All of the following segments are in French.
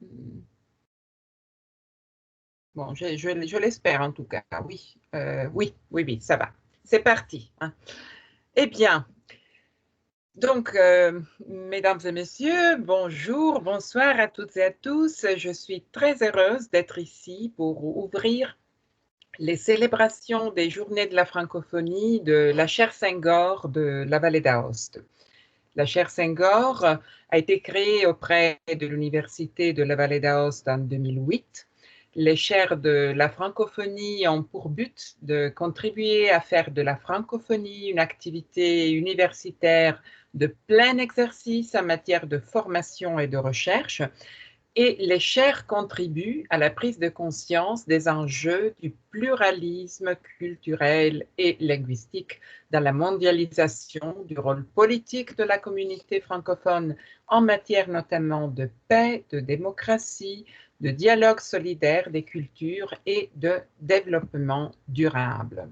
Mmh. Bon, je l'espère en tout cas, oui. Oui, oui, oui, ça va. C'est parti, hein. Eh bien, donc, mesdames et messieurs, bonjour, bonsoir à toutes et à tous. Je suis très heureuse d'être ici pour ouvrir les célébrations des Journées de la francophonie de la chaire Senghor de la vallée d'Aoste. La chaire Senghor a été créée auprès de l'Université de la vallée d'Aoste en 2008. Les chaires de la francophonie ont pour but de contribuer à faire de la francophonie une activité universitaire de plein exercice en matière de formation et de recherche, et les chaires contribuent à la prise de conscience des enjeux du pluralisme culturel et linguistique dans la mondialisation, du rôle politique de la communauté francophone en matière notamment de paix, de démocratie, de dialogue solidaire des cultures et de développement durable.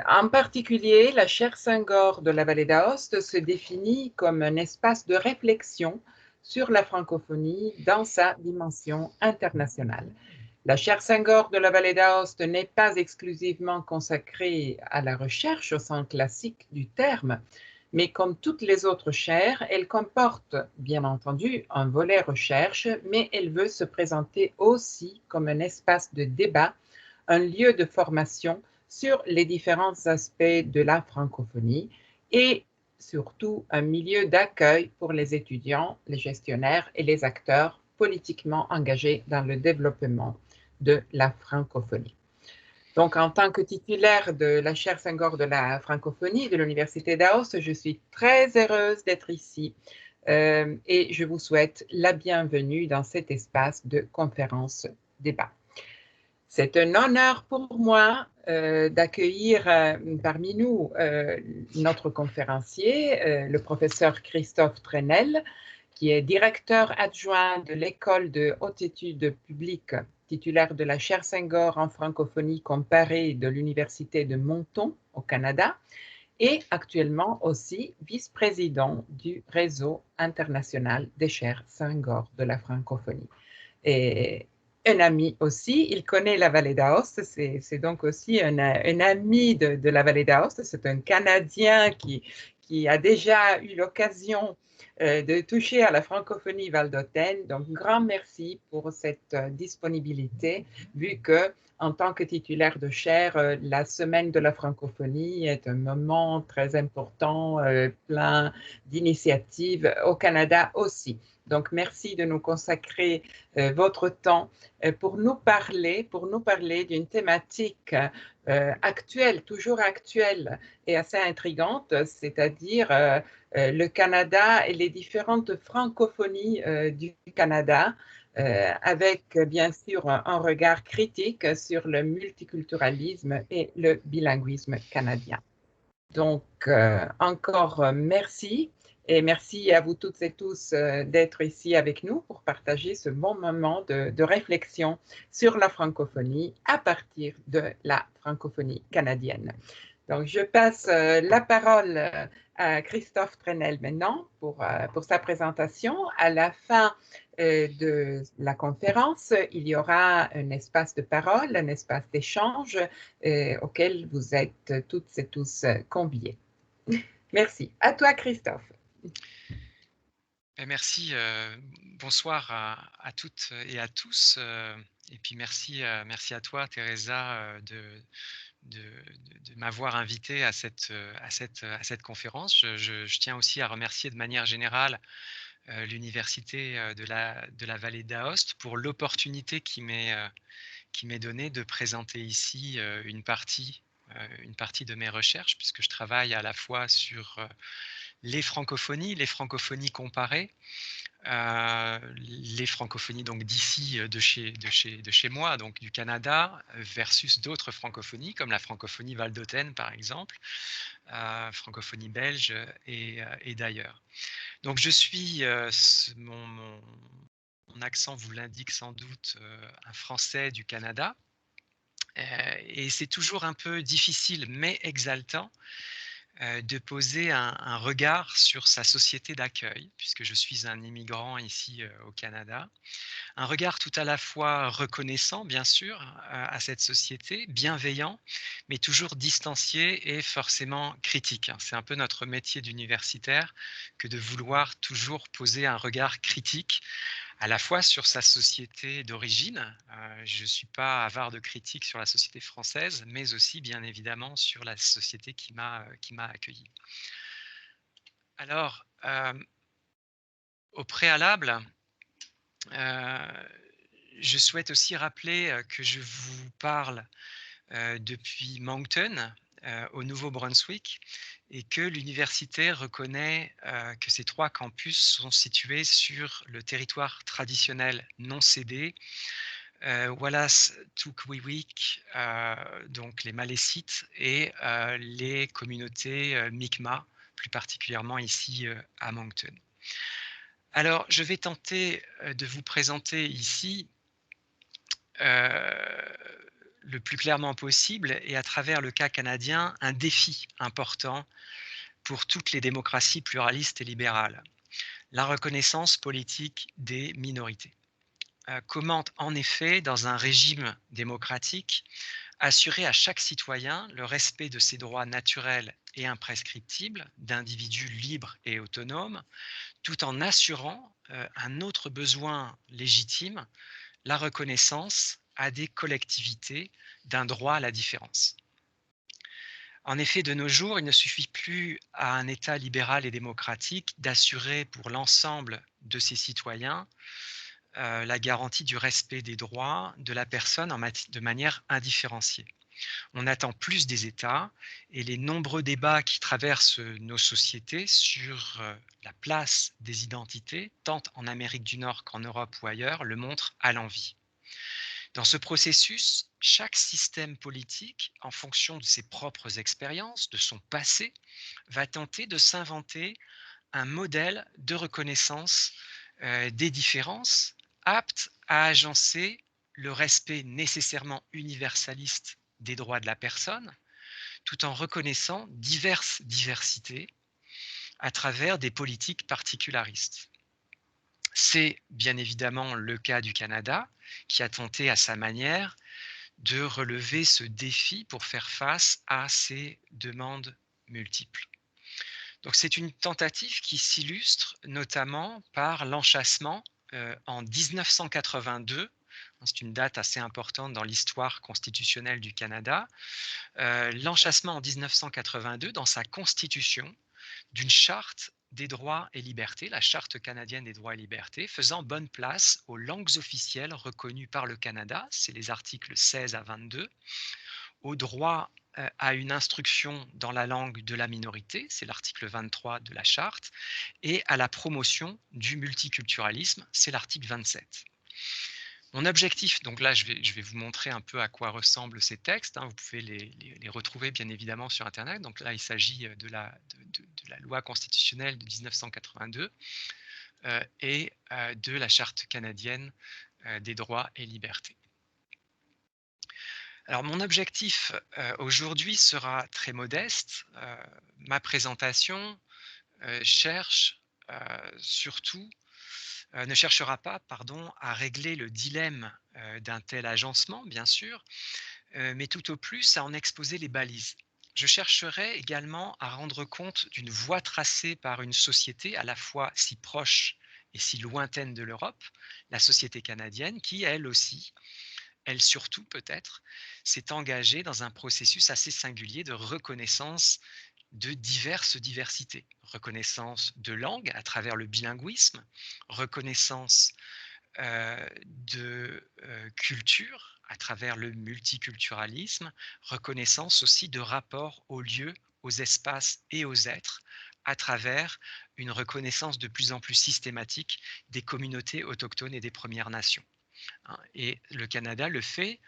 En particulier, la chaire Senghor de la vallée d'Aoste se définit comme un espace de réflexion sur la francophonie dans sa dimension internationale. La chaire Senghor de la vallée d'Aoste n'est pas exclusivement consacrée à la recherche au sens classique du terme, mais comme toutes les autres chaires, elle comporte bien entendu un volet recherche, mais elle veut se présenter aussi comme un espace de débat, un lieu de formation sur les différents aspects de la francophonie et surtout un milieu d'accueil pour les étudiants, les gestionnaires et les acteurs politiquement engagés dans le développement de la francophonie. Donc, en tant que titulaire de la chaire Senghor de la francophonie de l'Université d'Aoste, je suis très heureuse d'être ici et je vous souhaite la bienvenue dans cet espace de conférence-débat. C'est un honneur pour moi d'accueillir parmi nous notre conférencier, le professeur Christophe Trenel, qui est directeur adjoint de l'École de haute études publiques, titulaire de la chaire Senghor en francophonie comparée de l'Université de Moncton au Canada, et actuellement aussi vice-président du réseau international des chaires Senghor de la francophonie. Et un ami aussi, il connaît la vallée d'Aoste, c'est donc aussi un ami de la vallée d'Aoste, c'est un Canadien qui a déjà eu l'occasion de toucher à la francophonie valdôtaine. Donc, grand merci pour cette disponibilité, vu que en tant que titulaire de chaire, la semaine de la francophonie est un moment très important, plein d'initiatives au Canada aussi. Donc, merci de nous consacrer votre temps pour nous parler d'une thématique actuelle, toujours actuelle et assez intrigante, c'est-à-dire le Canada et les différentes francophonies du Canada, avec bien sûr un regard critique sur le multiculturalisme et le bilinguisme canadien. Donc, encore merci et merci à vous toutes et tous d'être ici avec nous pour partager ce bon moment de réflexion sur la francophonie à partir de la francophonie canadienne. Donc, je passe la parole à Christophe Trenel maintenant pour sa présentation. À la fin de la conférence, il y aura un espace de parole, un espace d'échange auquel vous êtes toutes et tous conviés. Merci. À toi, Christophe. Merci, bonsoir à toutes et à tous, et puis merci, merci à toi Teresa, de m'avoir invité à cette conférence. Je tiens aussi à remercier de manière générale, l'université, de la vallée d'Aoste pour l'opportunité qui m'est donnée de présenter ici, une partie de mes recherches, puisque je travaille à la fois sur, les francophonies comparées, les francophonies donc d'ici, de chez moi, donc du Canada, versus d'autres francophonies comme la francophonie valdôtaine par exemple, francophonie belge et d'ailleurs. Donc je suis, mon accent vous l'indique sans doute, un Français du Canada, et c'est toujours un peu difficile mais exaltant de poser un regard sur sa société d'accueil, puisque je suis un immigrant ici, au Canada. Un regard tout à la fois reconnaissant, bien sûr, à cette société, bienveillant, mais toujours distancié et forcément critique, hein. C'est un peu notre métier d'universitaire que de vouloir toujours poser un regard critique à la fois sur sa société d'origine, je ne suis pas avare de critiques sur la société française, mais aussi bien évidemment sur la société qui m'a accueilli. Alors, au préalable, heu, je souhaite aussi rappeler, que je vous parle, depuis Moncton, au Nouveau-Brunswick, et que l'université reconnaît, que ces 3 campus sont situés sur le territoire traditionnel non cédé, Wallace Tukwewik, donc les Malécites et les communautés, Mi'kmaq, plus particulièrement ici, à Moncton. Alors, je vais tenter, de vous présenter ici, heu, le plus clairement possible et à travers le cas canadien, un défi important pour toutes les démocraties pluralistes et libérales: la reconnaissance politique des minorités. Comment en effet, dans un régime démocratique, assurer à chaque citoyen le respect de ses droits naturels et imprescriptibles d'individus libres et autonomes, tout en assurant un autre besoin légitime, la reconnaissance à des collectivités d'un droit à la différence. En effet, de nos jours, il ne suffit plus à un État libéral et démocratique d'assurer pour l'ensemble de ses citoyens la garantie du respect des droits de la personne de manière indifférenciée. On attend plus des États, et les nombreux débats qui traversent nos sociétés sur la place des identités, tant en Amérique du Nord qu'en Europe ou ailleurs, le montrent à l'envi. Dans ce processus, chaque système politique, en fonction de ses propres expériences, de son passé, va tenter de s'inventer un modèle de reconnaissance des différences, apte à agencer le respect nécessairement universaliste des droits de la personne, tout en reconnaissant diverses diversités à travers des politiques particularistes. C'est bien évidemment le cas du Canada, qui a tenté à sa manière de relever ce défi pour faire face à ces demandes multiples. Donc c'est une tentative qui s'illustre notamment par l'enchâssement en 1982, c'est une date assez importante dans l'histoire constitutionnelle du Canada, l'enchâssement en 1982 dans sa constitution d'une charte des droits et libertés, la Charte canadienne des droits et libertés, faisant bonne place aux langues officielles reconnues par le Canada, c'est les articles 16 à 22, au droit à une instruction dans la langue de la minorité, c'est l'article 23 de la charte, et à la promotion du multiculturalisme, c'est l'article 27. Mon objectif, donc là je vais vous montrer un peu à quoi ressemblent ces textes, hein, vous pouvez les retrouver bien évidemment sur internet, donc là il s'agit de la loi constitutionnelle de 1982 et de la charte canadienne des droits et libertés. Alors mon objectif, aujourd'hui sera très modeste. Ma présentation, cherche, surtout ne cherchera pas, pardon, à régler le dilemme, d'un tel agencement, bien sûr, mais tout au plus à en exposer les balises. Je chercherai également à rendre compte d'une voie tracée par une société à la fois si proche et si lointaine de l'Europe, la société canadienne, qui elle aussi, elle surtout peut-être, s'est engagée dans un processus assez singulier de reconnaissance de diverses diversités. Reconnaissance de langue à travers le bilinguisme, reconnaissance de culture à travers le multiculturalisme, reconnaissance aussi de rapport aux lieux, aux espaces et aux êtres à travers une reconnaissance de plus en plus systématique des communautés autochtones et des Premières Nations, hein. Et le Canada le fait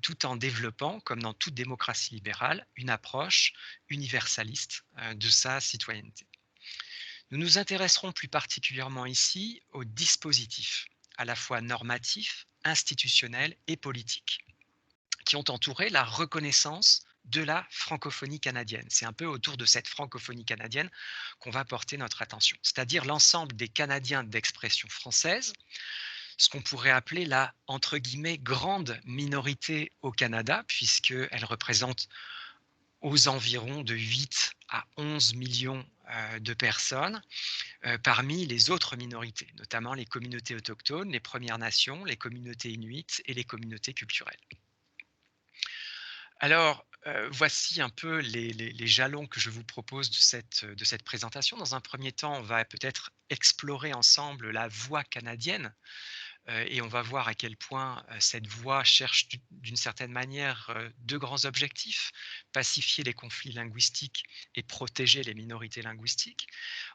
tout en développant, comme dans toute démocratie libérale, une approche universaliste de sa citoyenneté. Nous nous intéresserons plus particulièrement ici aux dispositifs, à la fois normatifs, institutionnels et politiques, qui ont entouré la reconnaissance de la francophonie canadienne. C'est un peu autour de cette francophonie canadienne qu'on va porter notre attention, c'est-à-dire l'ensemble des Canadiens d'expression française, ce qu'on pourrait appeler la, entre guillemets, grande minorité au Canada, puisqu'elle représente aux environs de 8 à 11 millions de personnes, parmi les autres minorités, notamment les communautés autochtones, les Premières Nations, les communautés inuites et les communautés culturelles. Alors, voici un peu les jalons que je vous propose de cette présentation. Dans un premier temps, on va peut-être explorer ensemble la voix canadienne, et on va voir à quel point cette voie cherche d'une certaine manière deux grands objectifs: pacifier les conflits linguistiques et protéger les minorités linguistiques.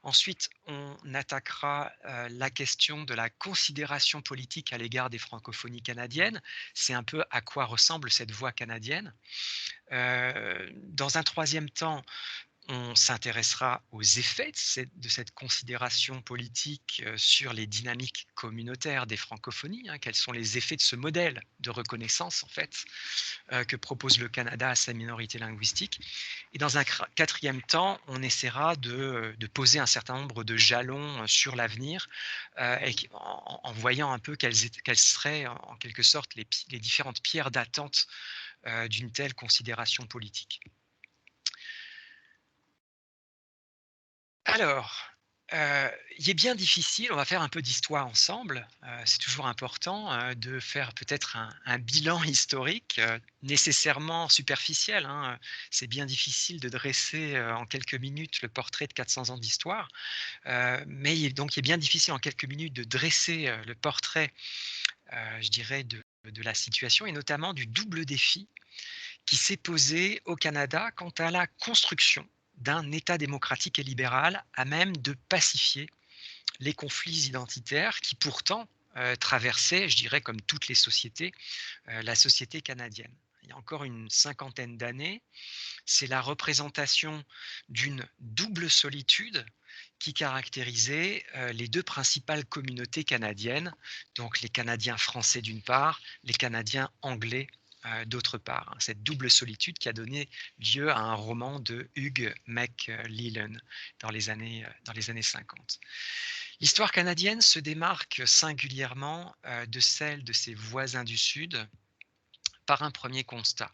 Ensuite, on attaquera la question de la considération politique à l'égard des francophonies canadiennes. C'est un peu à quoi ressemble cette voie canadienne. Dans un troisième temps, on s'intéressera aux effets de cette considération politique sur les dynamiques communautaires des francophonies, hein. Quels sont les effets de ce modèle de reconnaissance en fait que propose le Canada à sa minorité linguistique. Et dans un quatrième temps, on essaiera de poser un certain nombre de jalons sur l'avenir, en voyant un peu quelles seraient en quelque sorte les différentes pierres d'attente d'une telle considération politique. Alors, il est bien difficile, on va faire un peu d'histoire ensemble, c'est toujours important, de faire peut-être un bilan historique, nécessairement superficiel, hein, c'est bien difficile de dresser, en quelques minutes le portrait de 400 ans d'histoire, mais il est bien difficile en quelques minutes de dresser, le portrait, je dirais de la situation et notamment du double défi qui s'est posé au Canada quant à la construction d'un État démocratique et libéral à même de pacifier les conflits identitaires qui pourtant traversaient, je dirais comme toutes les sociétés, la société canadienne. Il y a encore une cinquantaine d'années, c'est la représentation d'une double solitude qui caractérisait les deux principales communautés canadiennes, donc les Canadiens français d'une part, les Canadiens anglais d'autre part. Cette double solitude qui a donné lieu à un roman de Hugh MacLellan dans les années 50. L'histoire canadienne se démarque singulièrement de celle de ses voisins du Sud par un premier constat.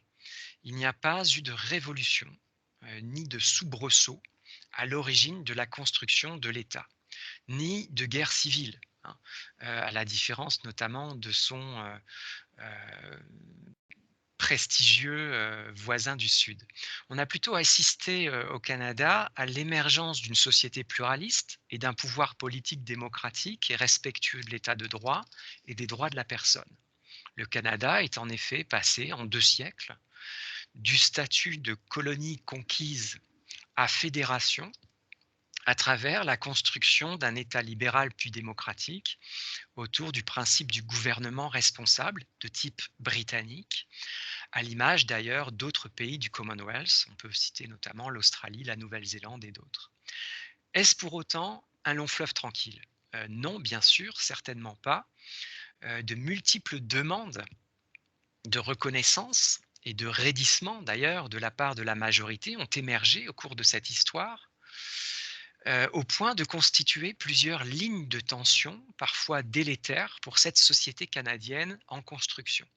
Il n'y a pas eu de révolution ni de soubresaut à l'origine de la construction de l'État, ni de guerre civile, hein, à la différence notamment de son prestigieux voisin du Sud. On a plutôt assisté au Canada à l'émergence d'une société pluraliste et d'un pouvoir politique démocratique et respectueux de l'état de droit et des droits de la personne. Le Canada est en effet passé en 2 siècles du statut de colonie conquise à fédération à travers la construction d'un État libéral puis démocratique autour du principe du gouvernement responsable de type britannique, à l'image d'ailleurs d'autres pays du Commonwealth. On peut citer notamment l'Australie, la Nouvelle-Zélande et d'autres. Est-ce pour autant un long fleuve tranquille? Non, bien sûr, certainement pas. De multiples demandes de reconnaissance et de raidissement d'ailleurs de la part de la majorité ont émergé au cours de cette histoire, au point de constituer plusieurs lignes de tension, parfois délétères pour cette société canadienne en construction.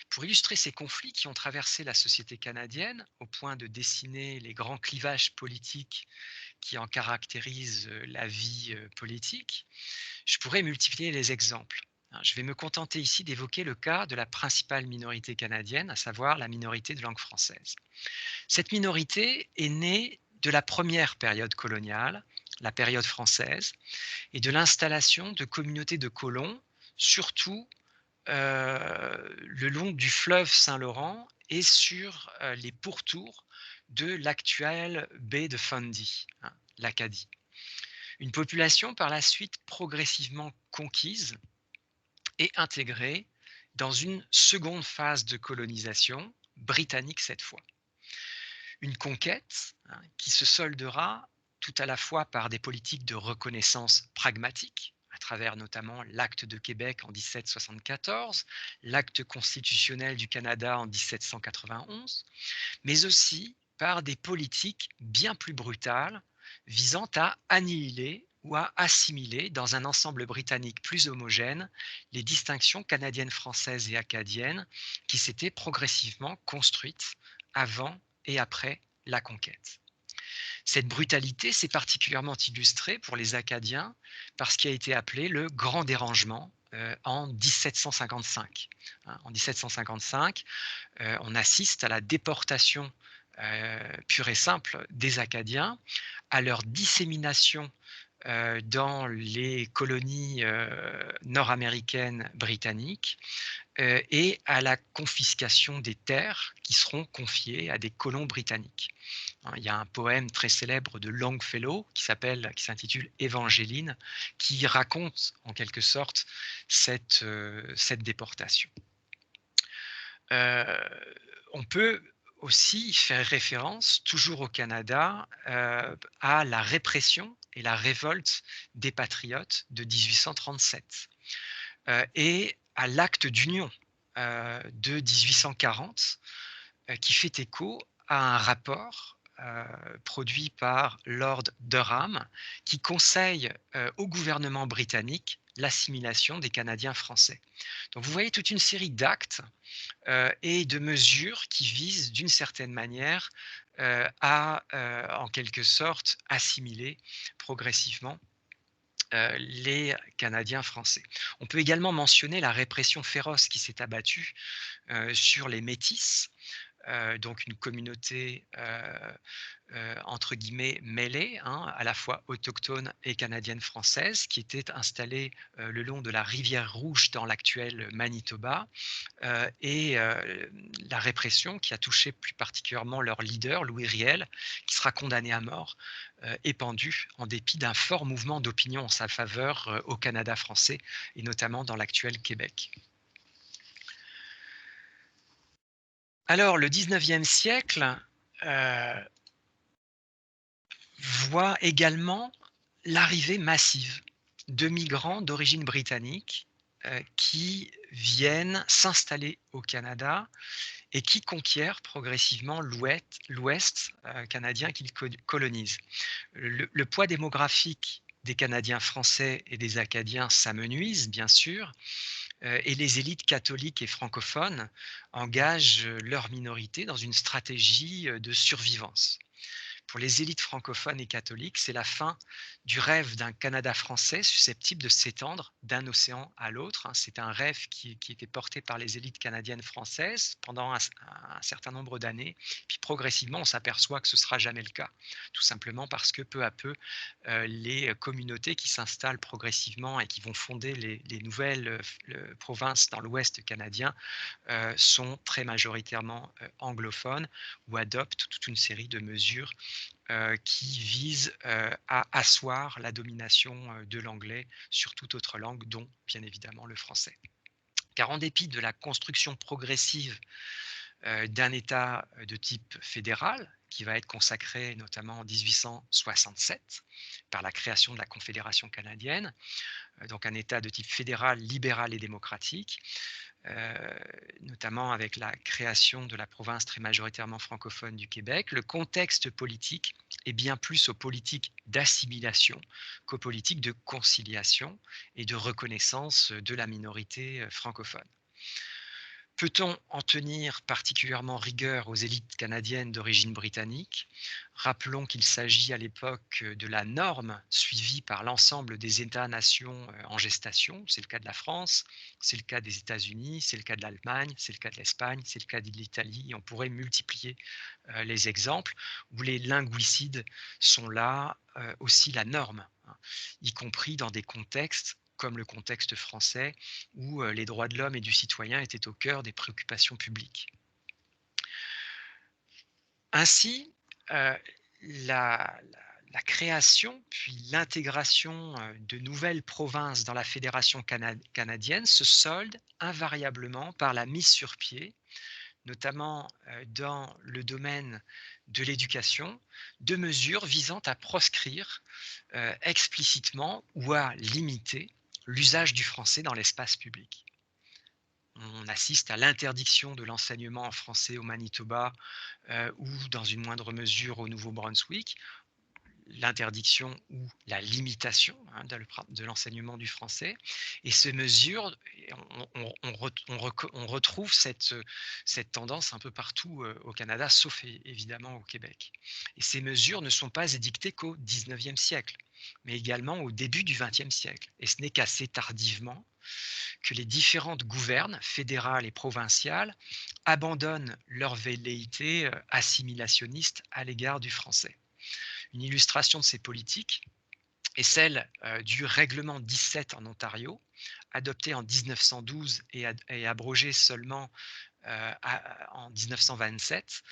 Pour illustrer ces conflits qui ont traversé la société canadienne, au point de dessiner les grands clivages politiques qui en caractérisent la vie politique, je pourrais multiplier les exemples. Je vais me contenter ici d'évoquer le cas de la principale minorité canadienne, à savoir la minorité de langue française. Cette minorité est née de la première période coloniale, la période française, et de l'installation de communautés de colons, surtout le long du fleuve Saint-Laurent et sur les pourtours de l'actuelle baie de Fundy, hein, l'Acadie. Une population par la suite progressivement conquise et intégrée dans une seconde phase de colonisation, britannique cette fois. Une conquête, hein, qui se soldera tout à la fois par des politiques de reconnaissance pragmatiques, à travers notamment l'Acte de Québec en 1774, l'Acte constitutionnel du Canada en 1791, mais aussi par des politiques bien plus brutales visant à annihiler ou à assimiler dans un ensemble britannique plus homogène les distinctions canadiennes, françaises et acadiennes qui s'étaient progressivement construites avant et après la conquête. Cette brutalité s'est particulièrement illustrée pour les Acadiens par ce qui a été appelé le Grand Dérangement en 1755. En 1755, on assiste à la déportation pure et simple des Acadiens, à leur dissémination dans les colonies nord-américaines britanniques et à la confiscation des terres qui seront confiées à des colons britanniques. Il y a un poème très célèbre de Longfellow qui s'intitule Évangéline, qui raconte en quelque sorte cette déportation. On peut aussi faire référence, toujours au Canada, à la répression et la révolte des patriotes de 1837 et à l'acte d'union de 1840 qui fait écho à un rapport produit par Lord Durham qui conseille au gouvernement britannique l'assimilation des Canadiens français. Donc vous voyez toute une série d'actes et de mesures qui visent d'une certaine manière à, en quelque sorte, assimiler progressivement les Canadiens français. On peut également mentionner la répression féroce qui s'est abattue sur les Métis, donc une communauté entre guillemets mêlée, à la fois autochtone et canadienne-française, qui était installée le long de la rivière Rouge dans l'actuel Manitoba, et la répression qui a touché plus particulièrement leur leader, Louis Riel, qui sera condamné à mort et pendu en dépit d'un fort mouvement d'opinion en sa faveur au Canada français et notamment dans l'actuel Québec. Alors, le 19e siècle voit également l'arrivée massive de migrants d'origine britannique qui viennent s'installer au Canada et qui conquièrent progressivement l'Ouest canadien qu'ils colonisent. Le poids démographique des Canadiens français et des Acadiens s'amenuise, bien sûr, et les élites catholiques et francophones engagent leur minorité dans une stratégie de survivance. Pour les élites francophones et catholiques, c'est la fin du rêve d'un Canada français susceptible de s'étendre d'un océan à l'autre. C'est un rêve qui était porté par les élites canadiennes françaises pendant un certain nombre d'années. Puis progressivement, on s'aperçoit que ce ne sera jamais le cas, tout simplement parce que peu à peu, les communautés qui s'installent progressivement et qui vont fonder les nouvelles provinces dans l'Ouest canadien sont très majoritairement anglophones ou adoptent toute une série de mesures qui visent à asseoir la domination de l'anglais sur toute autre langue, dont bien évidemment le français. Car en dépit de la construction progressive d'un État de type fédéral, qui va être consacré notamment en 1867 par la création de la Confédération canadienne, donc un État de type fédéral, libéral et démocratique, notamment avec la création de la province très majoritairement francophone du Québec, le contexte politique est bien plus aux politiques d'assimilation qu'aux politiques de conciliation et de reconnaissance de la minorité francophone. Peut-on en tenir particulièrement rigueur aux élites canadiennes d'origine britannique? Rappelons qu'il s'agit à l'époque de la norme suivie par l'ensemble des États-nations en gestation. C'est le cas de la France, c'est le cas des États-Unis, c'est le cas de l'Allemagne, c'est le cas de l'Espagne, c'est le cas de l'Italie. On pourrait multiplier les exemples où les linguicides sont là aussi la norme, y compris dans des contextes comme le contexte français, où les droits de l'homme et du citoyen étaient au cœur des préoccupations publiques. Ainsi, la création puis l'intégration de nouvelles provinces dans la fédération canadienne se solde invariablement par la mise sur pied, notamment dans le domaine de l'éducation, de mesures visant à proscrire explicitement ou à limiter l'usage du français dans l'espace public. On assiste à l'interdiction de l'enseignement en français au Manitoba ou dans une moindre mesure au Nouveau-Brunswick, l'interdiction ou la limitation de l'enseignement du français. Et ces mesures, on retrouve cette tendance un peu partout au Canada, sauf évidemment au Québec. Et ces mesures ne sont pas édictées qu'au 19e siècle, mais également au début du 20e siècle. Et ce n'est qu'assez tardivement que les différentes gouvernes, fédérales et provinciales, abandonnent leur velléité assimilationniste à l'égard du français. Une illustration de ces politiques est celle du règlement 17 en Ontario, adopté en 1912 et abrogé seulement en 1927,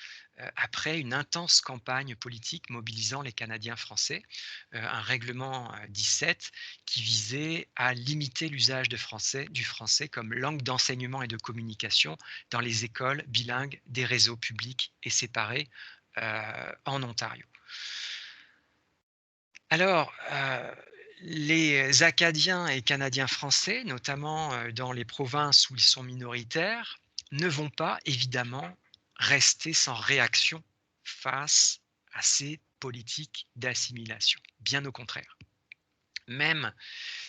après une intense campagne politique mobilisant les Canadiens français, un règlement 17 qui visait à limiter l'usage du français comme langue d'enseignement et de communication dans les écoles bilingues des réseaux publics et séparés en Ontario. Alors, les Acadiens et Canadiens français, notamment dans les provinces où ils sont minoritaires, ne vont pas évidemment rester sans réaction face à ces politiques d'assimilation. Bien au contraire. Même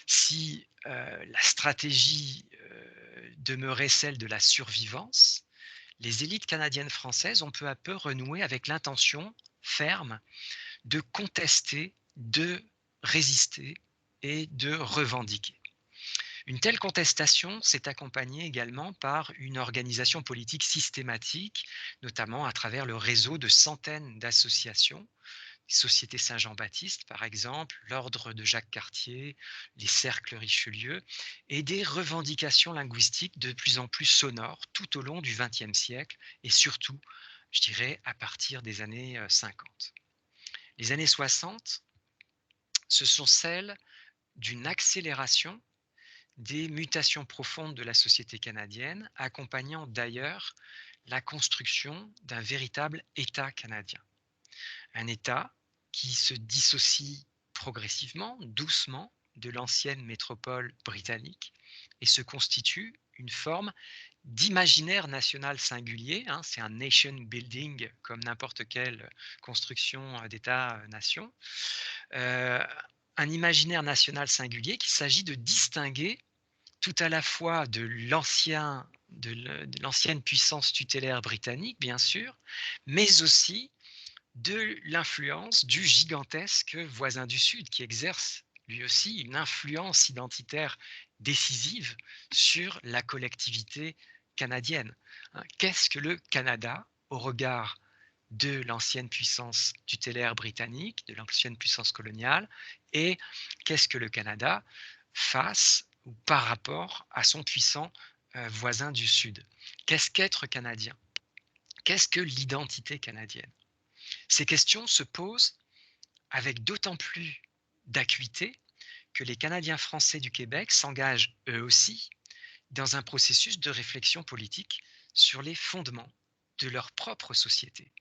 si la stratégie demeurait celle de la survivance, les élites canadiennes françaises ont peu à peu renoué avec l'intention ferme de contester, de résister et de revendiquer. Une telle contestation s'est accompagnée également par une organisation politique systématique, notamment à travers le réseau de centaines d'associations, Société Saint-Jean-Baptiste par exemple, l'Ordre de Jacques Cartier, les Cercles Richelieu, et des revendications linguistiques de plus en plus sonores tout au long du XXe siècle et surtout, je dirais, à partir des années 50. Les années 60, ce sont celles d'une accélération des mutations profondes de la société canadienne, accompagnant d'ailleurs la construction d'un véritable État canadien. Un État qui se dissocie progressivement, doucement, de l'ancienne métropole britannique et se constitue une forme d'imaginaire national singulier. C'est un nation building comme n'importe quelle construction d'État-nation. Un imaginaire national singulier qu'il s'agit de distinguer tout à la fois de l'ancienne puissance tutélaire britannique, bien sûr, mais aussi de l'influence du gigantesque voisin du Sud qui exerce lui aussi une influence identitaire décisive sur la collectivité canadienne. Qu'est-ce que le Canada au regard de l'ancienne puissance tutélaire britannique, de l'ancienne puissance coloniale, et qu'est-ce que le Canada face ou par rapport à son puissant voisin du Sud? Qu'est-ce qu'être canadien? Qu'est-ce que l'identité canadienne? Ces questions se posent avec d'autant plus d'acuité que les Canadiens français du Québec s'engagent eux aussi dans un processus de réflexion politique sur les fondements de leur propre société,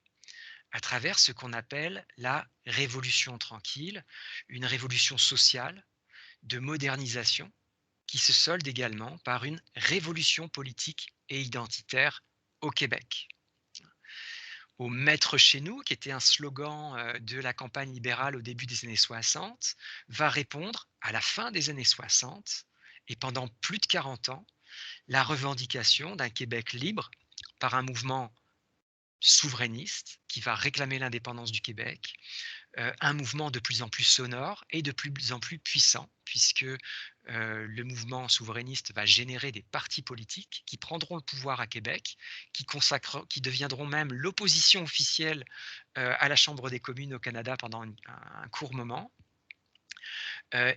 à travers ce qu'on appelle la révolution tranquille, une révolution sociale de modernisation qui se solde également par une révolution politique et identitaire au Québec. Au maître chez nous, qui était un slogan de la campagne libérale au début des années 60, va répondre à la fin des années 60 et pendant plus de 40 ans, la revendication d'un Québec libre par un mouvement souverainiste qui va réclamer l'indépendance du Québec, un mouvement de plus en plus sonore et de plus en plus puissant, puisque le mouvement souverainiste va générer des partis politiques qui prendront le pouvoir à Québec, qui deviendront même l'opposition officielle à la Chambre des communes au Canada pendant un court moment,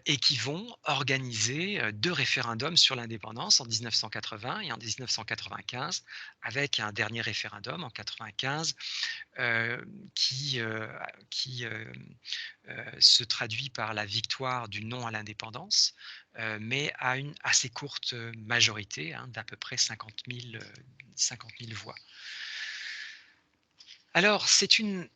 et qui vont organiser 2 référendums sur l'indépendance en 1980 et en 1995, avec un dernier référendum en 95 qui se traduit par la victoire du non à l'indépendance, mais à une assez courte majorité, d'à peu près 50 000 voix. Alors, c'est une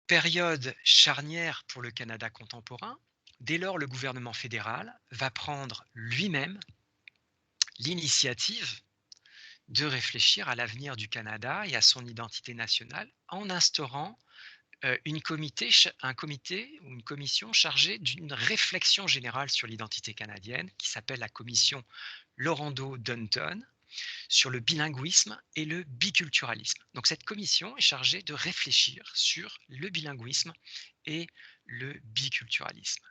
période charnière pour le Canada contemporain, Dès lors, le gouvernement fédéral va prendre lui-même l'initiative de réfléchir à l'avenir du Canada et à son identité nationale en instaurant un comité ou une commission chargée d'une réflexion générale sur l'identité canadienne qui s'appelle la commission Laurando-Dunton sur le bilinguisme et le biculturalisme. Donc cette commission est chargée de réfléchir sur le bilinguisme et le biculturalisme.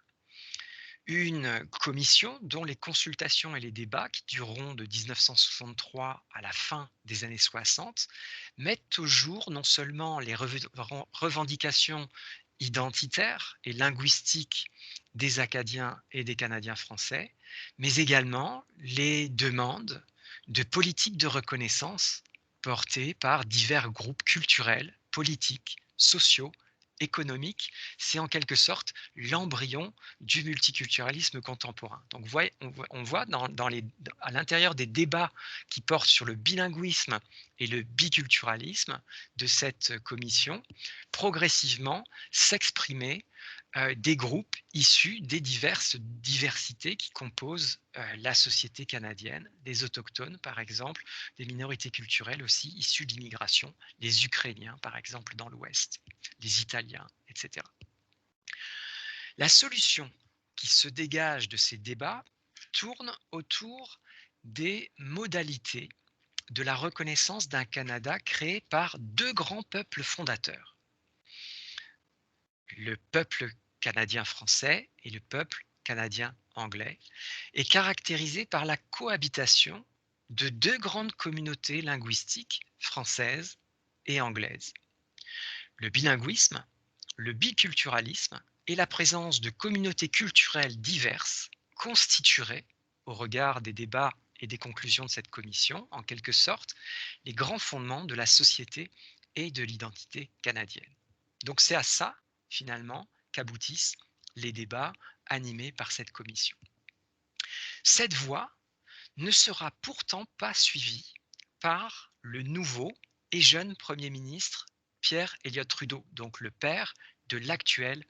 Une commission dont les consultations et les débats, qui dureront de 1963 à la fin des années 60, mettent au jour non seulement les revendications identitaires et linguistiques des Acadiens et des Canadiens français, mais également les demandes de politiques de reconnaissance portées par divers groupes culturels, politiques, sociaux, économiques. C'est en quelque sorte l'embryon du multiculturalisme contemporain. Donc on voit à l'intérieur des débats qui portent sur le bilinguisme et le biculturalisme de cette commission, progressivement s'exprimer des groupes issus des diverses diversités qui composent la société canadienne, des autochtones par exemple, des minorités culturelles aussi issues d'immigration, les Ukrainiens par exemple dans l'Ouest, les Italiens, etc. La solution qui se dégage de ces débats tourne autour des modalités de la reconnaissance d'un Canada créé par deux grands peuples fondateurs, le peuple canadien français et le peuple canadien anglais, est caractérisé par la cohabitation de deux grandes communautés linguistiques françaises et anglaises. Le bilinguisme, le biculturalisme et la présence de communautés culturelles diverses constitueraient, au regard des débats et des conclusions de cette commission, en quelque sorte, les grands fondements de la société et de l'identité canadienne. Donc c'est à ça, finalement, qu'aboutissent les débats animés par cette commission. Cette voie ne sera pourtant pas suivie par le nouveau et jeune Premier ministre Pierre Elliott Trudeau, donc le père de l'actuel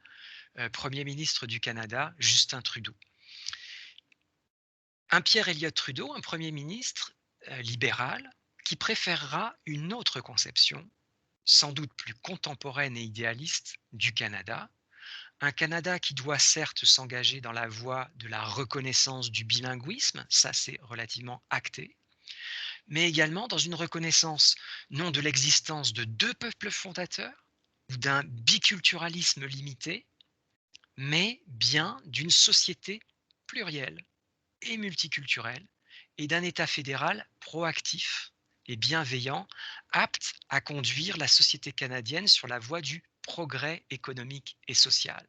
Premier ministre du Canada, Justin Trudeau. Un Pierre Elliott Trudeau, un Premier ministre libéral, qui préférera une autre conception, sans doute plus contemporaine et idéaliste, du Canada. Un Canada qui doit certes s'engager dans la voie de la reconnaissance du bilinguisme, ça c'est relativement acté, mais également dans une reconnaissance non de l'existence de deux peuples fondateurs ou d'un biculturalisme limité, mais bien d'une société plurielle et multiculturelle et d'un État fédéral proactif et bienveillant, apte à conduire la société canadienne sur la voie du progrès économique et social.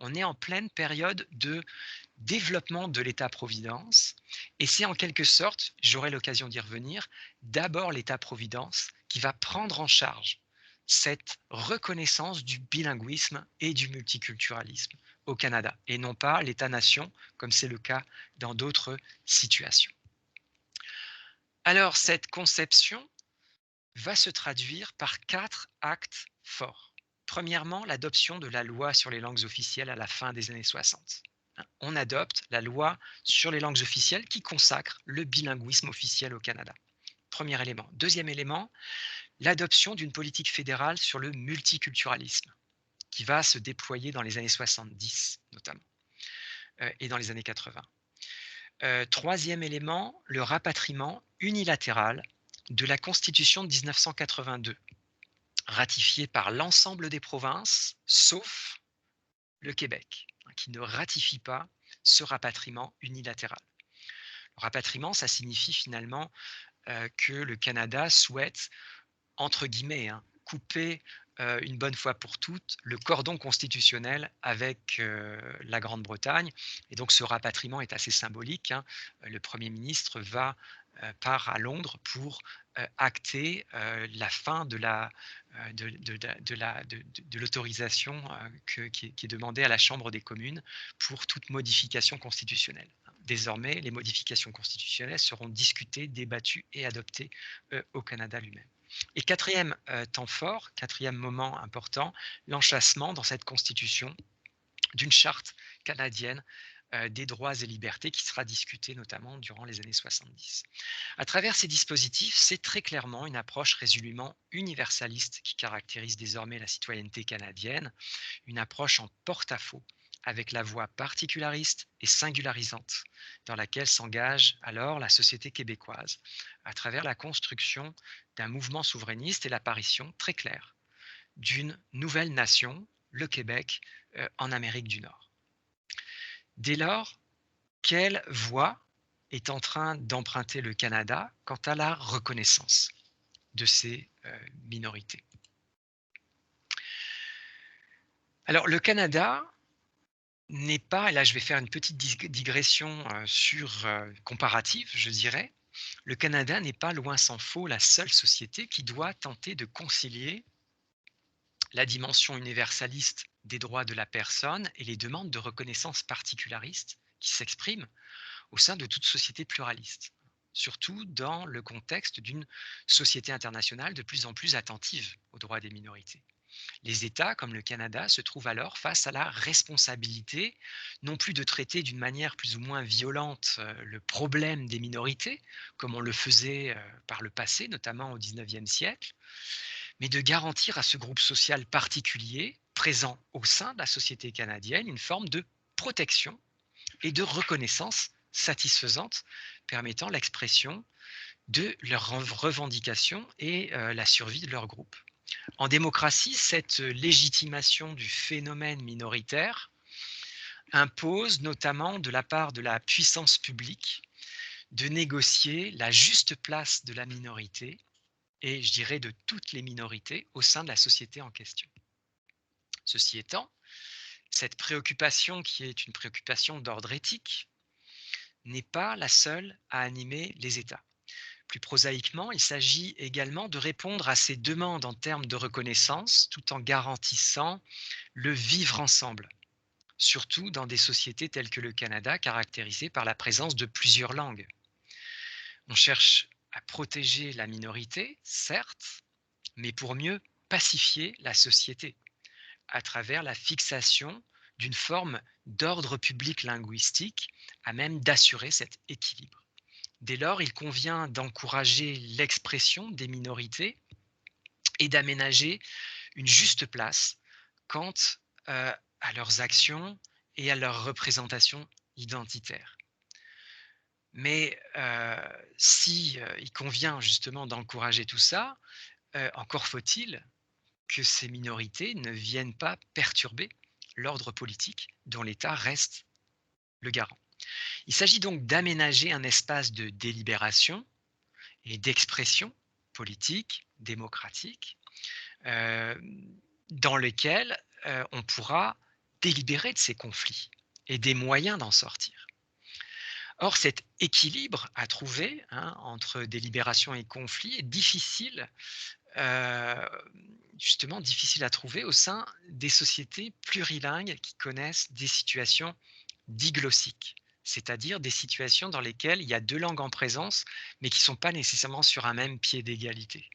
On est en pleine période de développement de l'État-providence et c'est en quelque sorte, j'aurai l'occasion d'y revenir, d'abord l'État-providence qui va prendre en charge cette reconnaissance du bilinguisme et du multiculturalisme au Canada et non pas l'État-nation comme c'est le cas dans d'autres situations. Alors cette conception va se traduire par 4 actes forts. Premièrement, l'adoption de la loi sur les langues officielles à la fin des années 60. On adopte la loi sur les langues officielles qui consacre le bilinguisme officiel au Canada. Premier élément. Deuxième élément, l'adoption d'une politique fédérale sur le multiculturalisme qui va se déployer dans les années 70 notamment et dans les années 80. Troisième élément, le rapatriement unilatéral de la Constitution de 1982, ratifiée par l'ensemble des provinces, sauf le Québec, qui ne ratifie pas ce rapatriement unilatéral. Le rapatriement, ça signifie finalement que le Canada souhaite, entre guillemets, couper une bonne fois pour toutes le cordon constitutionnel avec la Grande-Bretagne. Et donc ce rapatriement est assez symbolique. Le Premier ministre part à Londres pour acter la fin de l'autorisation qui est demandée à la Chambre des communes pour toute modification constitutionnelle. Désormais, les modifications constitutionnelles seront discutées, débattues et adoptées au Canada lui-même. Et quatrième temps fort, quatrième moment important, l'enchâssement dans cette constitution d'une charte canadienne des droits et libertés qui sera discutée notamment durant les années 70. À travers ces dispositifs, c'est très clairement une approche résolument universaliste qui caractérise désormais la citoyenneté canadienne, une approche en porte-à-faux avec la voie particulariste et singularisante dans laquelle s'engage alors la société québécoise à travers la construction d'un mouvement souverainiste et l'apparition très claire d'une nouvelle nation, le Québec, en Amérique du Nord. Dès lors, quelle voie est en train d'emprunter le Canada quant à la reconnaissance de ces minorités? Alors, le Canada n'est pas, et là je vais faire une petite digression comparative, je dirais, le Canada n'est pas, loin s'en faut, la seule société qui doit tenter de concilier la dimension universaliste des droits de la personne et les demandes de reconnaissance particularistes qui s'expriment au sein de toute société pluraliste, surtout dans le contexte d'une société internationale de plus en plus attentive aux droits des minorités. Les États, comme le Canada, se trouvent alors face à la responsabilité, non plus de traiter d'une manière plus ou moins violente le problème des minorités, comme on le faisait par le passé, notamment au XIXe siècle, mais de garantir à ce groupe social particulier, présent au sein de la société canadienne, une forme de protection et de reconnaissance satisfaisante, permettant l'expression de leurs revendications et la survie de leur groupe. En démocratie, cette légitimation du phénomène minoritaire impose notamment de la part de la puissance publique de négocier la juste place de la minorité et je dirais de toutes les minorités au sein de la société en question. Ceci étant, cette préoccupation qui est une préoccupation d'ordre éthique n'est pas la seule à animer les États. Plus prosaïquement, il s'agit également de répondre à ces demandes en termes de reconnaissance tout en garantissant le vivre ensemble, surtout dans des sociétés telles que le Canada, caractérisées par la présence de plusieurs langues. On cherche à protéger la minorité, certes, mais pour mieux pacifier la société à travers la fixation d'une forme d'ordre public linguistique à même d'assurer cet équilibre. Dès lors, il convient d'encourager l'expression des minorités et d'aménager une juste place quant à leurs actions et à leur représentation identitaire. Mais il convient justement d'encourager tout ça, encore faut-il que ces minorités ne viennent pas perturber l'ordre politique dont l'État reste le garant. Il s'agit donc d'aménager un espace de délibération et d'expression politique, démocratique, dans lequel on pourra délibérer de ces conflits et des moyens d'en sortir. Or, cet équilibre à trouver entre délibération et conflit est difficile, justement difficile à trouver au sein des sociétés plurilingues qui connaissent des situations diglossiques, c'est-à-dire des situations dans lesquelles il y a deux langues en présence, mais qui ne sont pas nécessairement sur un même pied d'égalité.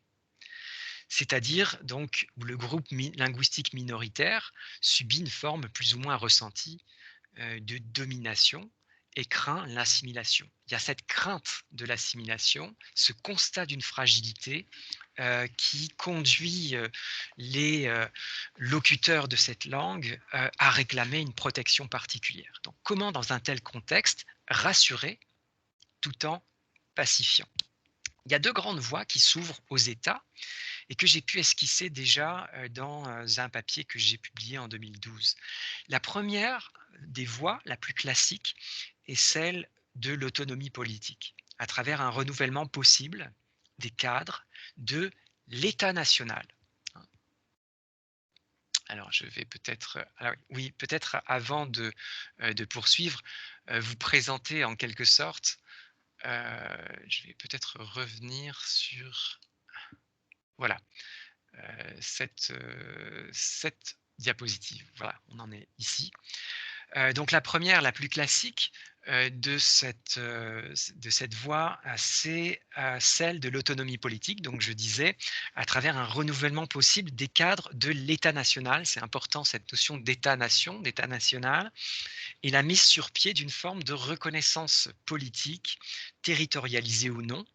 C'est-à-dire donc où le groupe linguistique minoritaire subit une forme plus ou moins ressentie de domination et craint l'assimilation. Il y a cette crainte de l'assimilation, ce constat d'une fragilité qui conduit les locuteurs de cette langue à réclamer une protection particulière. Donc, comment, dans un tel contexte, rassurer tout en pacifiant? Il y a deux grandes voies qui s'ouvrent aux États et que j'ai pu esquisser déjà dans un papier que j'ai publié en 2012. La première des voies, la plus classique, est celle de l'autonomie politique, à travers un renouvellement possible des cadres de l'État national. Alors, je vais peut-être, oui, peut-être avant de poursuivre, vous présenter en quelque sorte, je vais peut-être revenir sur, voilà, cette diapositive. Voilà, on en est ici. Donc la première, la plus classique, de cette voie, c'est celle de l'autonomie politique. Donc je disais, à travers un renouvellement possible des cadres de l'État national. C'est important cette notion d'État-nation, d'État national, et la mise sur pied d'une forme de reconnaissance politique, territorialisée ou non,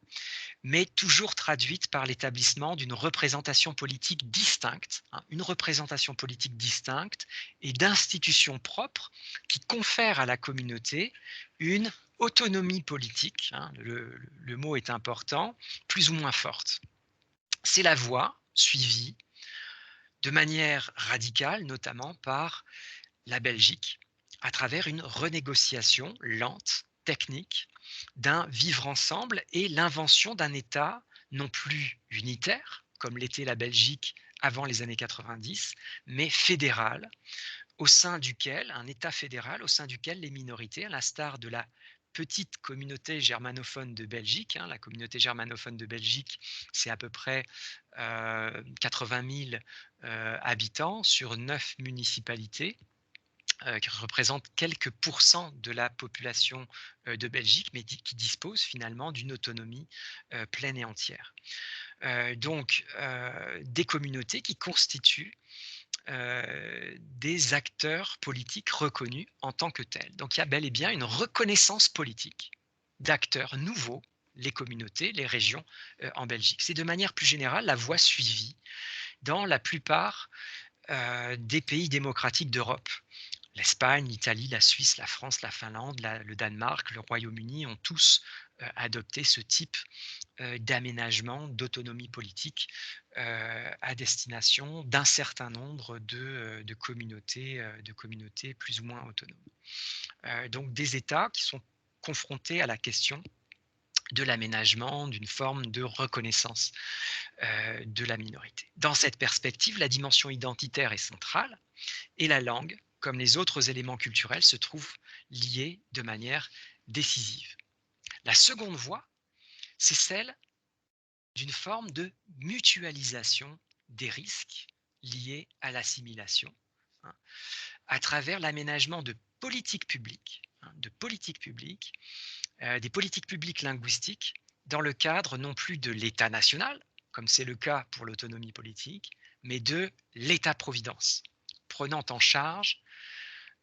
mais toujours traduite par l'établissement d'une représentation politique distincte, hein, une représentation politique distincte et d'institutions propres qui confèrent à la communauté une autonomie politique, hein, le mot est important, plus ou moins forte. C'est la voie suivie de manière radicale, notamment par la Belgique, à travers une renégociation lente, technique, d'un vivre ensemble et l'invention d'un État non plus unitaire, comme l'était la Belgique avant les années 90, mais fédéral, au sein duquel, un État fédéral au sein duquel les minorités, à l'instar de la petite communauté germanophone de Belgique, hein, la communauté germanophone de Belgique, c'est à peu près 80 000 habitants sur 9 municipalités, qui représente quelques pourcents de la population de Belgique, mais qui dispose finalement d'une autonomie pleine et entière. Donc, des communautés qui constituent des acteurs politiques reconnus en tant que tels. Donc, il y a bel et bien une reconnaissance politique d'acteurs nouveaux, les communautés, les régions en Belgique. C'est de manière plus générale la voie suivie dans la plupart des pays démocratiques d'Europe. L'Espagne, l'Italie, la Suisse, la France, la Finlande, le Danemark, le Royaume-Uni ont tous adopté ce type d'aménagement, d'autonomie politique à destination d'un certain nombre de communautés plus ou moins autonomes. Donc des États qui sont confrontés à la question de l'aménagement, d'une forme de reconnaissance de la minorité. Dans cette perspective, la dimension identitaire est centrale et la langue, comme les autres éléments culturels, se trouvent liés de manière décisive. La seconde voie, c'est celle d'une forme de mutualisation des risques liés à l'assimilation, hein, à travers l'aménagement de politiques publiques, des politiques publiques linguistiques, dans le cadre non plus de l'État national, comme c'est le cas pour l'autonomie politique, mais de l'État-providence, prenant en charge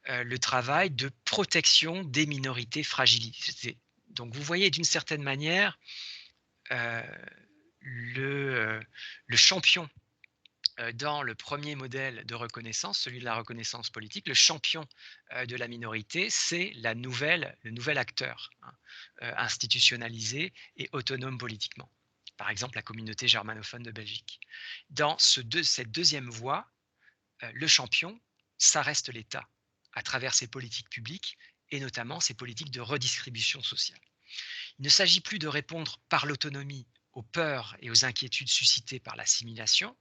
le travail de protection des minorités fragilisées. Donc vous voyez d'une certaine manière le champion dans le premier modèle de reconnaissance, celui de la reconnaissance politique, le champion de la minorité, c'est le nouvel acteur, hein, institutionnalisé et autonome politiquement. Par exemple, la communauté germanophone de Belgique. Dans cette deuxième voie, le champion, ça reste l'État, à travers ses politiques publiques et notamment ses politiques de redistribution sociale. Il ne s'agit plus de répondre par l'autonomie aux peurs et aux inquiétudes suscitées par l'assimilation,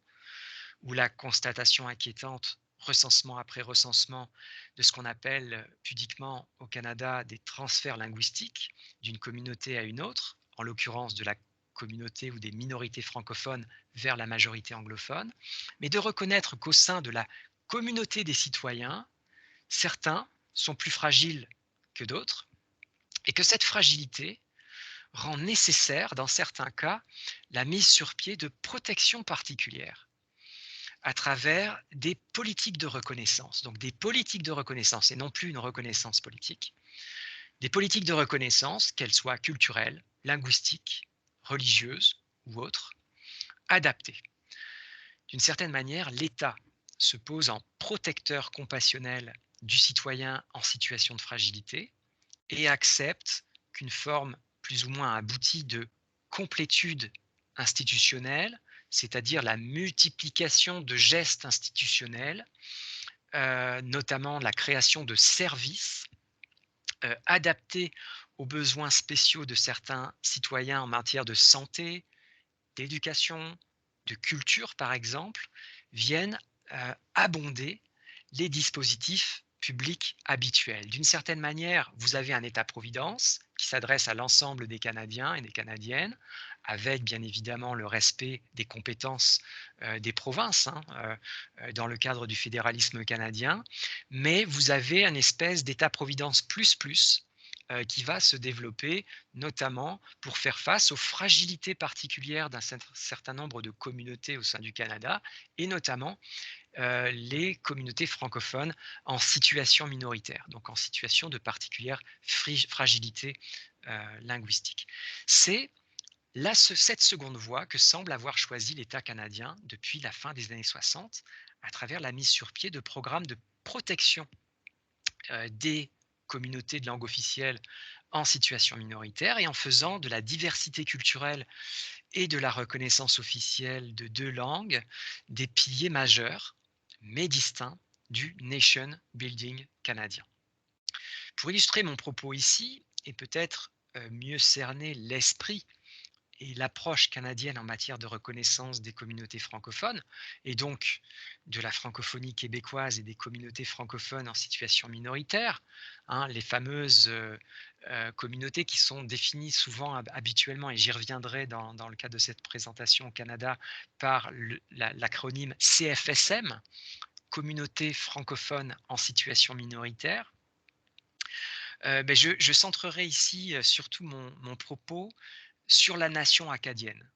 ou la constatation inquiétante, recensement après recensement, de ce qu'on appelle pudiquement au Canada des transferts linguistiques d'une communauté à une autre, en l'occurrence de la communauté ou des minorités francophones vers la majorité anglophone, mais de reconnaître qu'au sein de la communauté des citoyens, certains sont plus fragiles que d'autres, et que cette fragilité rend nécessaire, dans certains cas, la mise sur pied de protections particulières à travers des politiques de reconnaissance. Donc des politiques de reconnaissance et non plus une reconnaissance politique. Des politiques de reconnaissance, qu'elles soient culturelles, linguistiques, religieuses ou autres, adaptées. D'une certaine manière, l'État se pose en protecteur compassionnel du citoyen en situation de fragilité et accepte qu'une forme plus ou moins aboutie de complétude institutionnelle, c'est-à-dire la multiplication de gestes institutionnels, notamment la création de services adaptés aux besoins spéciaux de certains citoyens en matière de santé, d'éducation, de culture par exemple, viennent abonder les dispositifs publics habituels. D'une certaine manière, vous avez un État-providence qui s'adresse à l'ensemble des Canadiens et des Canadiennes, avec bien évidemment le respect des compétences des provinces, dans le cadre du fédéralisme canadien, mais vous avez une espèce d'État-providence plus, qui va se développer notamment pour faire face aux fragilités particulières d'un certain nombre de communautés au sein du Canada et notamment les communautés francophones en situation minoritaire, donc en situation de particulière fragilité linguistique. C'est cette seconde voie que semble avoir choisi l'État canadien depuis la fin des années 60 à travers la mise sur pied de programmes de protection des communautés de langue officielle en situation minoritaire et en faisant de la diversité culturelle et de la reconnaissance officielle de 2 langues des piliers majeurs, mais distincts, du nation building canadien. Pour illustrer mon propos ici et peut-être mieux cerner l'esprit et l'approche canadienne en matière de reconnaissance des communautés francophones, et donc de la francophonie québécoise et des communautés francophones en situation minoritaire, hein, les fameuses communautés qui sont définies souvent habituellement, et j'y reviendrai dans le cadre de cette présentation au Canada, par l'acronyme CFSM, Communauté francophone en situation minoritaire. Je centrerai ici surtout mon propos sur la nation acadienne.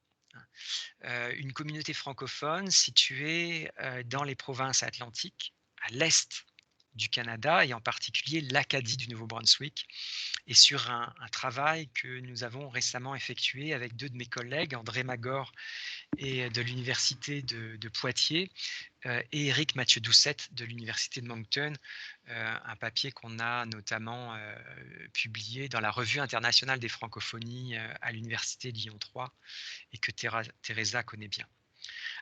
Une communauté francophone située dans les provinces atlantiques, à l'est du Canada et en particulier l'Acadie du Nouveau-Brunswick, et sur un travail que nous avons récemment effectué avec 2 de mes collègues, André Magor et de l'Université de Poitiers, et Éric Mathieu Doucette de l'Université de Moncton, un papier qu'on a notamment publié dans la Revue internationale des francophonies à l'Université Lyon 3 et que Teresa connaît bien.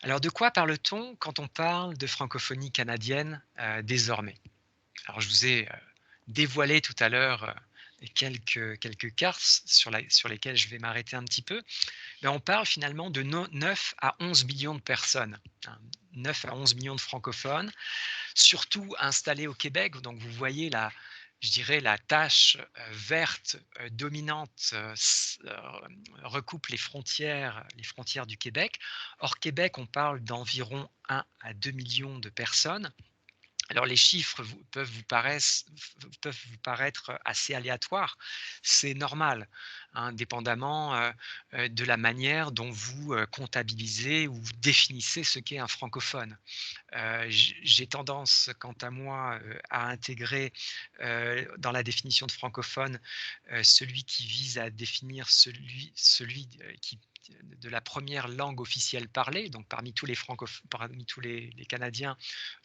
Alors de quoi parle-t-on quand on parle de francophonie canadienne désormais? Alors je vous ai dévoilé tout à l'heure quelques cartes sur lesquelles je vais m'arrêter un petit peu. Mais on parle finalement de 9 à 11 millions de personnes, hein, 9 à 11 millions de francophones, surtout installés au Québec. Donc vous voyez je dirais la tache verte dominante recoupe les frontières du Québec. Hors Québec, on parle d'environ 1 à 2 millions de personnes. Alors les chiffres peuvent vous paraître assez aléatoires, c'est normal, hein, dépendamment de la manière dont vous comptabilisez ou vous définissez ce qu'est un francophone. J'ai tendance, quant à moi, à intégrer dans la définition de francophone celui qui vise à définir celui qui de la première langue officielle parlée. Donc parmi tous les Canadiens,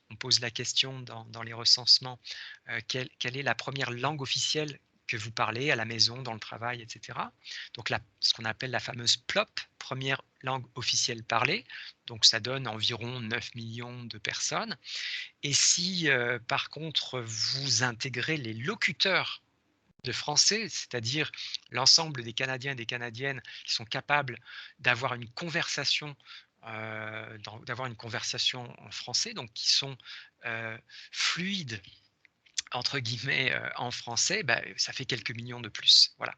on pose la question dans les recensements, quelle est la première langue officielle que vous parlez à la maison, dans le travail, etc. Donc ce qu'on appelle la fameuse PLOP, première langue officielle parlée. Donc ça donne environ 9 millions de personnes. Et si par contre vous intégrez les locuteurs de français, c'est-à-dire l'ensemble des Canadiens et des Canadiennes qui sont capables d'avoir une conversation en français, donc qui sont fluides entre guillemets en français, ça fait quelques millions de plus. Voilà.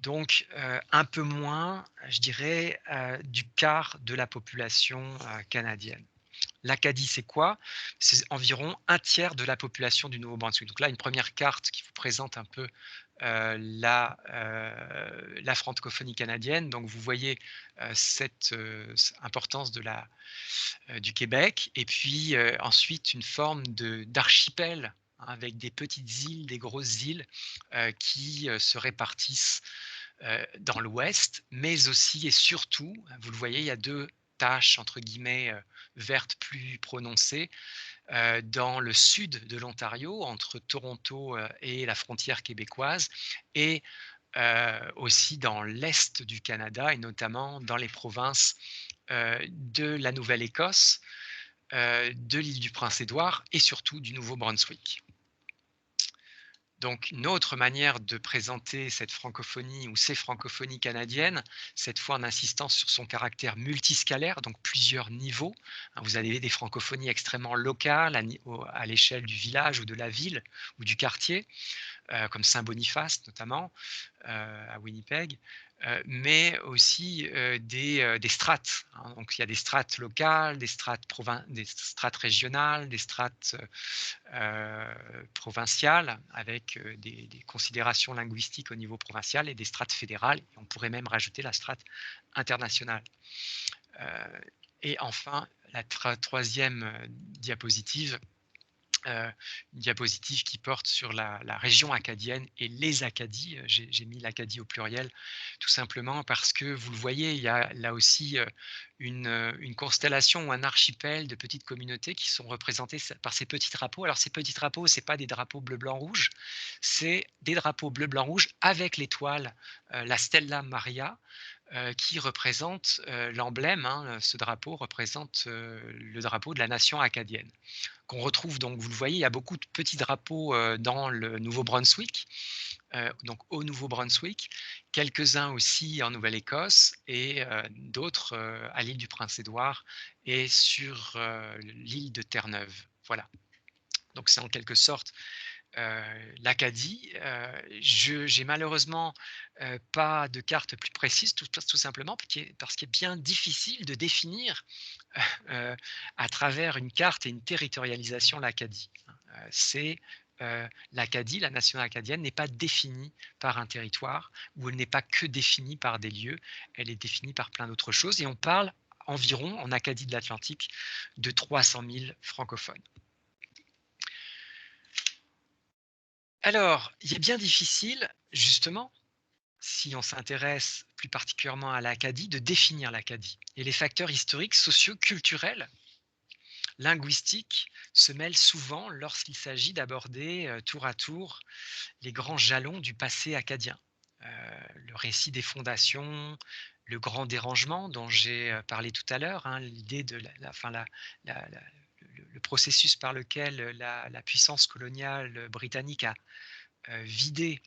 Donc un peu moins, je dirais, du quart de la population canadienne. L'Acadie, c'est quoi? C'est environ un tiers de la population du Nouveau-Brunswick. Donc là, une première carte qui vous présente un peu la francophonie canadienne. Donc vous voyez cette importance du Québec, et puis ensuite une forme d'archipel, hein, avec des petites îles, des grosses îles qui se répartissent dans l'ouest, mais aussi et surtout, vous le voyez, il y a 2 taches entre guillemets vertes plus prononcées dans le sud de l'Ontario, entre Toronto et la frontière québécoise, et aussi dans l'est du Canada, et notamment dans les provinces de la Nouvelle-Écosse, de l'île du Prince-Édouard et surtout du Nouveau-Brunswick. Donc une autre manière de présenter cette francophonie ou ces francophonies canadiennes, cette fois en insistant sur son caractère multiscalaire, donc plusieurs niveaux. Vous avez des francophonies extrêmement locales à l'échelle du village ou de la ville ou du quartier, comme Saint-Boniface notamment, à Winnipeg, mais aussi des strates, hein. Donc il y a des strates locales, des strates régionales, des strates provinciales avec des considérations linguistiques au niveau provincial et des strates fédérales. Et on pourrait même rajouter la strate internationale. Et enfin, la troisième diapositive, une diapositive qui porte sur la région acadienne et les Acadies. J'ai mis l'Acadie au pluriel tout simplement parce que vous le voyez, il y a là aussi une constellation ou un archipel de petites communautés qui sont représentées par ces petits drapeaux. Alors ces petits drapeaux, ce n'est pas des drapeaux bleu, blanc, rouge, c'est des drapeaux bleu, blanc, rouge avec l'étoile, la Stella Maria, qui représente l'emblème, hein. Ce drapeau représente le drapeau de la nation acadienne, qu'on retrouve. Donc vous le voyez, il y a beaucoup de petits drapeaux dans le Nouveau-Brunswick, donc au Nouveau-Brunswick, quelques-uns aussi en Nouvelle-Écosse et d'autres à l'île du Prince-Édouard et sur l'île de Terre-Neuve. Voilà. Donc c'est en quelque sorte l'Acadie. J'ai malheureusement pas de carte plus précise, tout simplement parce qu'il est bien difficile de définir à travers une carte et une territorialisation l'Acadie. L'Acadie, la nation acadienne, n'est pas définie par un territoire, ou elle n'est pas que définie par des lieux, elle est définie par plein d'autres choses, et on parle environ, en Acadie de l'Atlantique, de 300 000 francophones. Alors, il est bien difficile, justement, si on s'intéresse plus particulièrement à l'Acadie, de définir l'Acadie. Et les facteurs historiques, sociaux, culturels, linguistiques se mêlent souvent lorsqu'il s'agit d'aborder tour à tour les grands jalons du passé acadien. Le récit des fondations, le grand dérangement dont j'ai parlé tout à l'heure, hein, l'idée de le processus par lequel la puissance coloniale britannique a vidé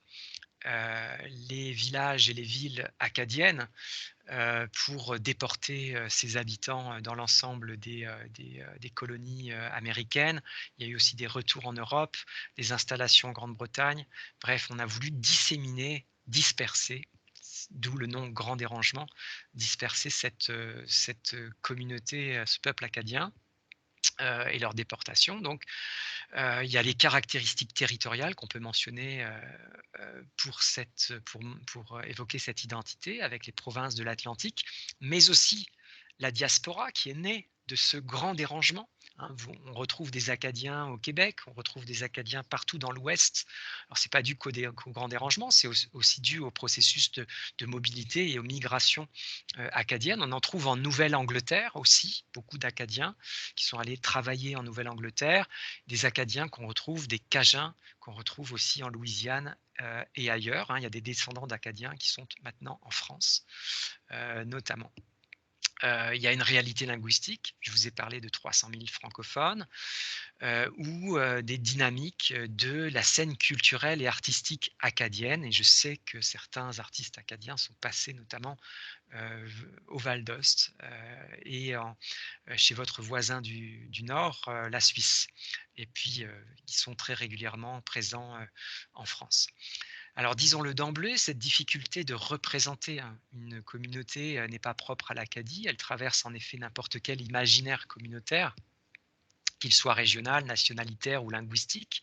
les villages et les villes acadiennes pour déporter ses habitants dans l'ensemble des colonies américaines. Il y a eu aussi des retours en Europe, des installations en Grande-Bretagne. Bref, on a voulu disséminer, disperser, d'où le nom Grand Dérangement, disperser cette communauté, ce peuple acadien et leur déportation. Donc, il y a les caractéristiques territoriales qu'on peut mentionner pour évoquer cette identité avec les provinces de l'Atlantique, mais aussi la diaspora qui est née de ce grand dérangement. Hein. On retrouve des Acadiens au Québec, on retrouve des Acadiens partout dans l'Ouest. Alors, ce n'est pas dû qu'au grand dérangement, c'est aussi dû au processus de mobilité et aux migrations acadiennes. On en trouve en Nouvelle-Angleterre aussi, beaucoup d'Acadiens qui sont allés travailler en Nouvelle-Angleterre, des Acadiens qu'on retrouve, des Cajuns qu'on retrouve aussi en Louisiane et ailleurs. Hein. Il y a des descendants d'Acadiens qui sont maintenant en France, notamment. Il y a une réalité linguistique, je vous ai parlé de 300 000 francophones, ou des dynamiques de la scène culturelle et artistique acadienne. Et je sais que certains artistes acadiens sont passés notamment au Val d'Ost et chez votre voisin du Nord, la Suisse. Et puis, ils sont très régulièrement présents en France. Alors disons-le d'emblée, cette difficulté de représenter une communauté n'est pas propre à l'Acadie. Elle traverse en effet n'importe quel imaginaire communautaire, qu'il soit régional, nationalitaire ou linguistique.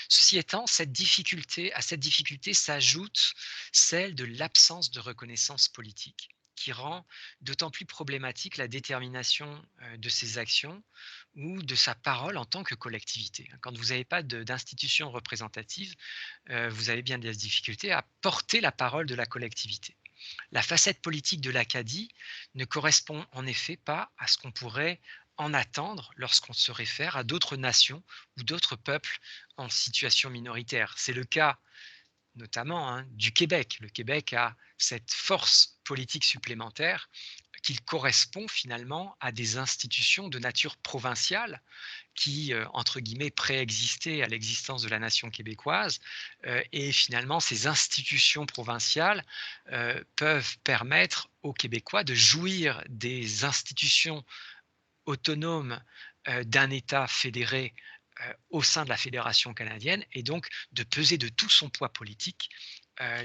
Ceci étant, à cette difficulté s'ajoute celle de l'absence de reconnaissance politique, qui rend d'autant plus problématique la détermination de ses actions ou de sa parole en tant que collectivité. Quand vous n'avez pas d'institution représentative, vous avez bien des difficultés à porter la parole de la collectivité. La facette politique de l'Acadie ne correspond en effet pas à ce qu'on pourrait en attendre lorsqu'on se réfère à d'autres nations ou d'autres peuples en situation minoritaire. C'est le cas notamment du Québec. Le Québec a cette force politique supplémentaire qu'il correspond finalement à des institutions de nature provinciale qui, entre guillemets, préexistaient à l'existence de la nation québécoise. Et finalement, ces institutions provinciales peuvent permettre aux Québécois de jouir des institutions autonomes d'un État fédéré au sein de la Fédération canadienne et donc de peser de tout son poids politique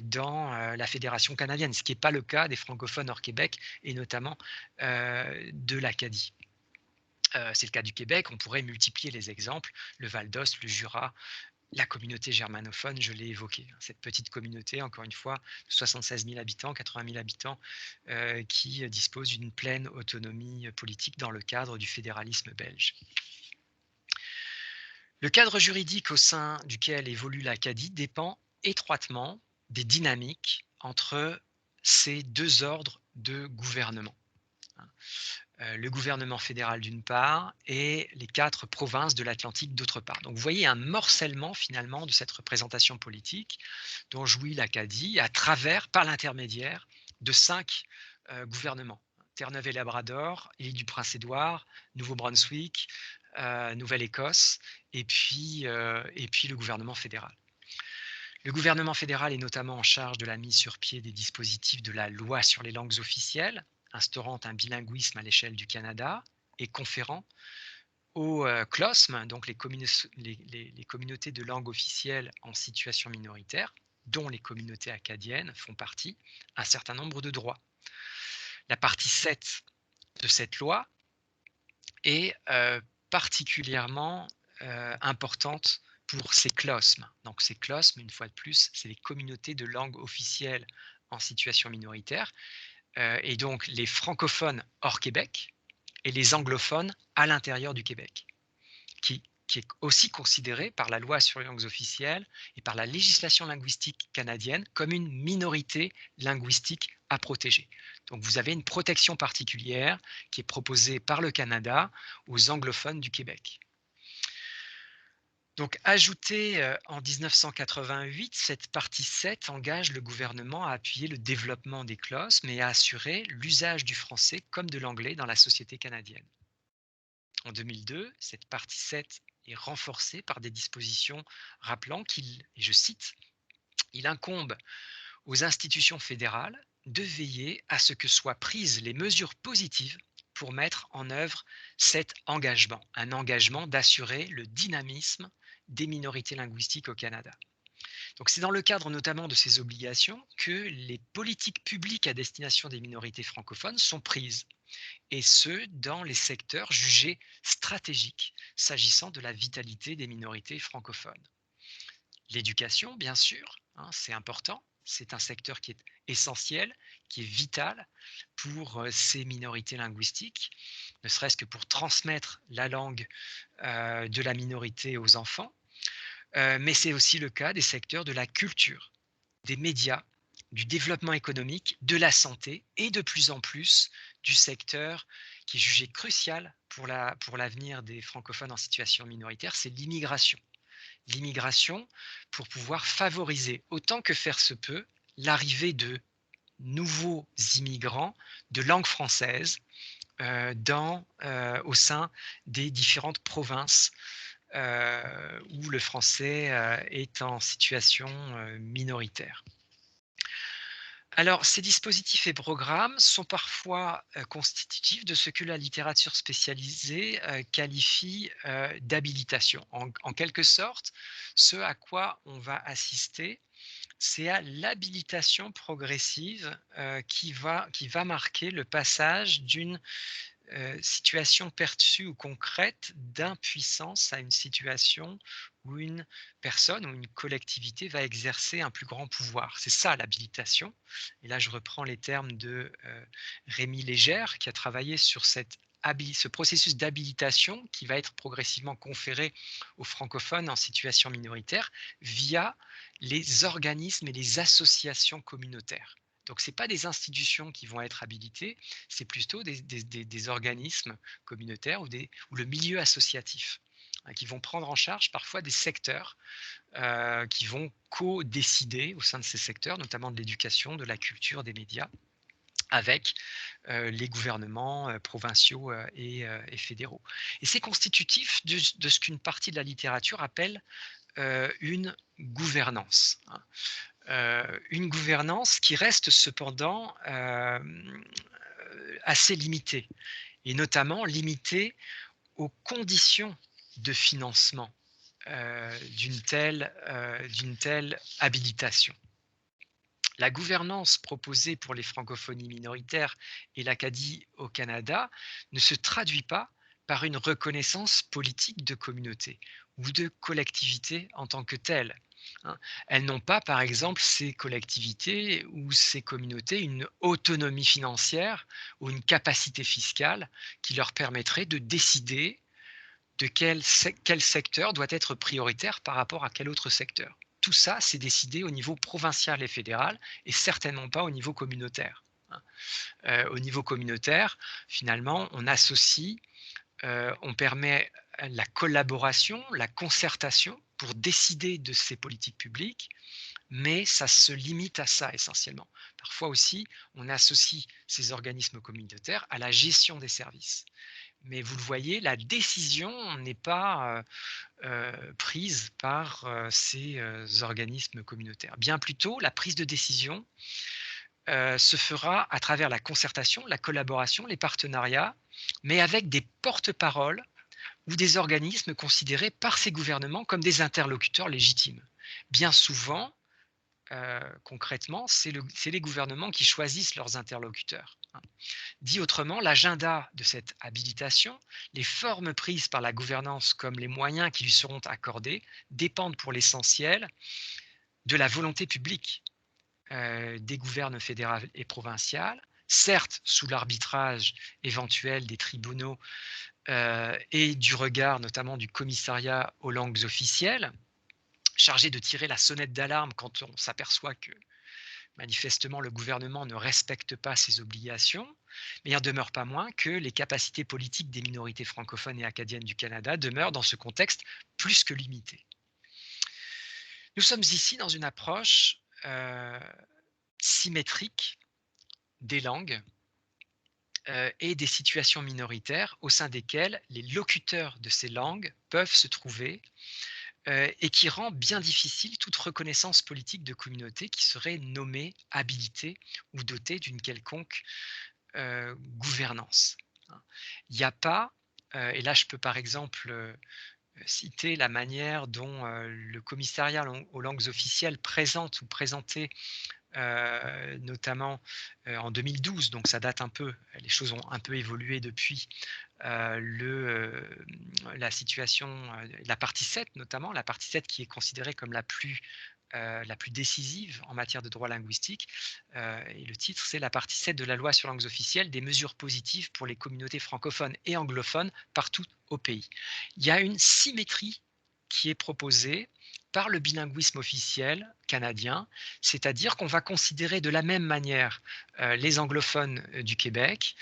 dans la Fédération canadienne, ce qui n'est pas le cas des francophones hors Québec et notamment de l'Acadie. C'est le cas du Québec, on pourrait multiplier les exemples, le Val d'Ost, le Jura, la communauté germanophone, je l'ai évoqué, cette petite communauté, encore une fois, 76 000 habitants, 80 000 habitants, qui dispose d'une pleine autonomie politique dans le cadre du fédéralisme belge. Le cadre juridique au sein duquel évolue l'Acadie dépend étroitement des dynamiques entre ces deux ordres de gouvernement. Le gouvernement fédéral d'une part et les 4 provinces de l'Atlantique d'autre part. Donc vous voyez un morcellement finalement de cette représentation politique dont jouit l'Acadie par l'intermédiaire de 5 gouvernements. Terre-Neuve et Labrador, île du Prince-Édouard, Nouveau-Brunswick, Nouvelle-Écosse et puis le gouvernement fédéral. Le gouvernement fédéral est notamment en charge de la mise sur pied des dispositifs de la loi sur les langues officielles, instaurant un bilinguisme à l'échelle du Canada et conférant aux CLOSM, donc les communautés de langue officielle en situation minoritaire, dont les communautés acadiennes font partie, un certain nombre de droits. La partie 7 de cette loi est particulièrement importante pour ces CLOSM. Donc ces CLOSM, une fois de plus, c'est les communautés de langue officielle en situation minoritaire, et donc les francophones hors Québec et les anglophones à l'intérieur du Québec, qui est aussi considéré par la loi sur les langues officielles et par la législation linguistique canadienne comme une minorité linguistique à protéger. Donc vous avez une protection particulière qui est proposée par le Canada aux anglophones du Québec. Donc, ajoutée en 1988, cette partie 7 engage le gouvernement à appuyer le développement des CLOSM et à assurer l'usage du français comme de l'anglais dans la société canadienne. En 2002, cette partie 7 est renforcée par des dispositions rappelant qu'il, et je cite, « Il incombe aux institutions fédérales de veiller à ce que soient prises les mesures positives pour mettre en œuvre cet engagement, un engagement d'assurer le dynamisme des minorités linguistiques au Canada. » Donc c'est dans le cadre notamment de ces obligations que les politiques publiques à destination des minorités francophones sont prises, et ce, dans les secteurs jugés stratégiques s'agissant de la vitalité des minorités francophones. L'éducation, bien sûr, c'est important, c'est un secteur qui est essentiel, qui est vital pour ces minorités linguistiques, ne serait-ce que pour transmettre la langue de la minorité aux enfants, mais c'est aussi le cas des secteurs de la culture, des médias, du développement économique, de la santé et de plus en plus du secteur qui est jugé crucial pour l'avenir des francophones en situation minoritaire, c'est l'immigration. L'immigration pour pouvoir favoriser autant que faire se peut l'arrivée de nouveaux immigrants de langue française au sein des différentes provinces où le français est en situation minoritaire. Alors, ces dispositifs et programmes sont parfois constitutifs de ce que la littérature spécialisée qualifie d'habilitation. En quelque sorte, ce à quoi on va assister, c'est à l'habilitation progressive qui va marquer le passage d'une situation perçue ou concrète d'impuissance à une situation où une personne ou une collectivité va exercer un plus grand pouvoir. C'est ça l'habilitation. Et là, je reprends les termes de Rémi Légère, qui a travaillé sur ce processus d'habilitation qui va être progressivement conféré aux francophones en situation minoritaire via les organismes et les associations communautaires. Donc, ce n'est pas des institutions qui vont être habilitées, c'est plutôt des organismes communautaires ou le milieu associatif qui vont prendre en charge parfois des secteurs qui vont co-décider au sein de ces secteurs, notamment de l'éducation, de la culture, des médias, avec les gouvernements provinciaux et fédéraux. Et c'est constitutif de ce qu'une partie de la littérature appelle une gouvernance. Une gouvernance qui reste cependant assez limitée, et notamment limitée aux conditions de financement d'une telle habilitation. La gouvernance proposée pour les francophonies minoritaires et l'Acadie au Canada ne se traduit pas par une reconnaissance politique de communauté ou de collectivité en tant que telle, hein. Elles n'ont pas, par exemple, ces collectivités ou ces communautés, une autonomie financière ou une capacité fiscale qui leur permettrait de décider de quel secteur doit être prioritaire par rapport à quel autre secteur. Tout ça, c'est décidé au niveau provincial et fédéral et certainement pas au niveau communautaire, hein. Au niveau communautaire, finalement, on associe, on permet la collaboration, la concertation pour décider de ces politiques publiques, mais ça se limite à ça essentiellement. Parfois aussi, on associe ces organismes communautaires à la gestion des services. Mais vous le voyez, la décision n'est pas prise par ces organismes communautaires. Bien plutôt, la prise de décision se fera à travers la concertation, la collaboration, les partenariats, mais avec des porte-paroles ou des organismes considérés par ces gouvernements comme des interlocuteurs légitimes. Bien souvent, concrètement, c'est les gouvernements qui choisissent leurs interlocuteurs, hein. Dit autrement, l'agenda de cette habilitation, les formes prises par la gouvernance comme les moyens qui lui seront accordés dépendent pour l'essentiel de la volonté publique des gouvernes fédérales et provinciales, certes sous l'arbitrage éventuel des tribunaux et du regard notamment du commissariat aux langues officielles, chargé de tirer la sonnette d'alarme quand on s'aperçoit que manifestement, le gouvernement ne respecte pas ses obligations, mais il n'en demeure pas moins que les capacités politiques des minorités francophones et acadiennes du Canada demeurent dans ce contexte plus que limitées. Nous sommes ici dans une approche symétrique des langues et des situations minoritaires au sein desquelles les locuteurs de ces langues peuvent se trouver et qui rend bien difficile toute reconnaissance politique de communauté qui serait nommée, habilitée ou dotée d'une quelconque gouvernance, hein. Il n'y a pas, et là je peux par exemple citer la manière dont le commissariat aux langues officielles présente ou présentait notamment en 2012, donc ça date un peu, les choses ont un peu évolué depuis, la situation, la partie 7 notamment, la partie 7 qui est considérée comme la plus décisive en matière de droit linguistique. Et le titre, c'est la partie 7 de la loi sur langues officielles, des mesures positives pour les communautés francophones et anglophones partout au pays. Il y a une symétrie qui est proposée par le bilinguisme officiel canadien, c'est-à-dire qu'on va considérer de la même manière les anglophones du Québec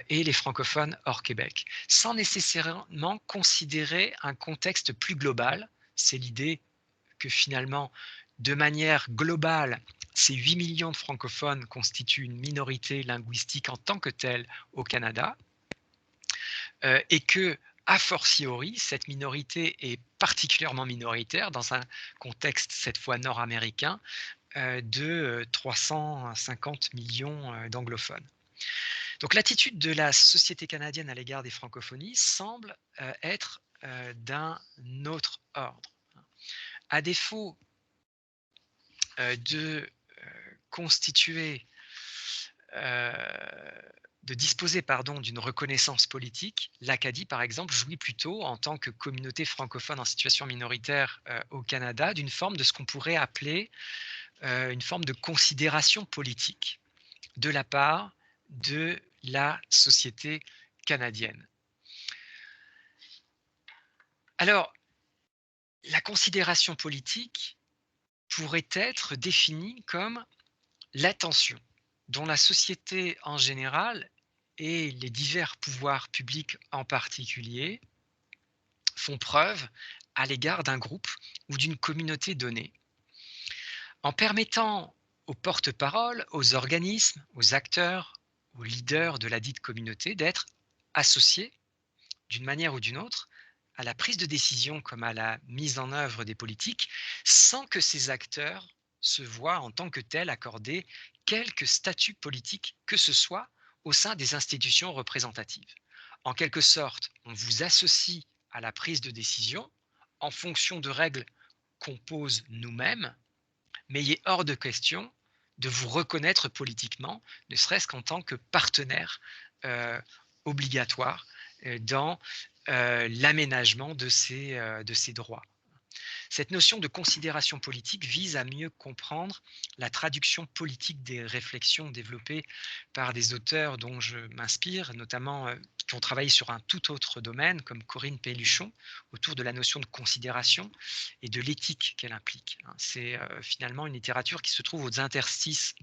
et les francophones hors Québec, sans nécessairement considérer un contexte plus global. C'est l'idée que finalement, de manière globale, ces 8 millions de francophones constituent une minorité linguistique en tant que telle au Canada, et que, a fortiori, cette minorité est particulièrement minoritaire dans un contexte, cette fois nord-américain, de 350 millions d'anglophones. Donc l'attitude de la société canadienne à l'égard des francophonies semble être d'un autre ordre. À défaut de constituer, de disposer d'une reconnaissance politique, l'Acadie, par exemple, jouit plutôt, en tant que communauté francophone en situation minoritaire au Canada, d'une forme de ce qu'on pourrait appeler une forme de considération politique de la part de la société canadienne. Alors, la considération politique pourrait être définie comme l'attention dont la société en général et les divers pouvoirs publics en particulier font preuve à l'égard d'un groupe ou d'une communauté donnée, en permettant aux porte-paroles, aux organismes, aux acteurs, aux leaders de la dite communauté d'être associés d'une manière ou d'une autre à la prise de décision comme à la mise en œuvre des politiques, sans que ces acteurs se voient en tant que tels accorder quelque statut politique que ce soit au sein des institutions représentatives. En quelque sorte, on vous associe à la prise de décision en fonction de règles qu'on pose nous-mêmes, mais il est hors de question de vous reconnaître politiquement, ne serait-ce qu'en tant que partenaire obligatoire dans l'aménagement de ces droits. Cette notion de considération politique vise à mieux comprendre la traduction politique des réflexions développées par des auteurs dont je m'inspire, notamment qui ont travaillé sur un tout autre domaine, comme Corinne Pelluchon, autour de la notion de considération et de l'éthique qu'elle implique. C'est finalement une littérature qui se trouve aux interstices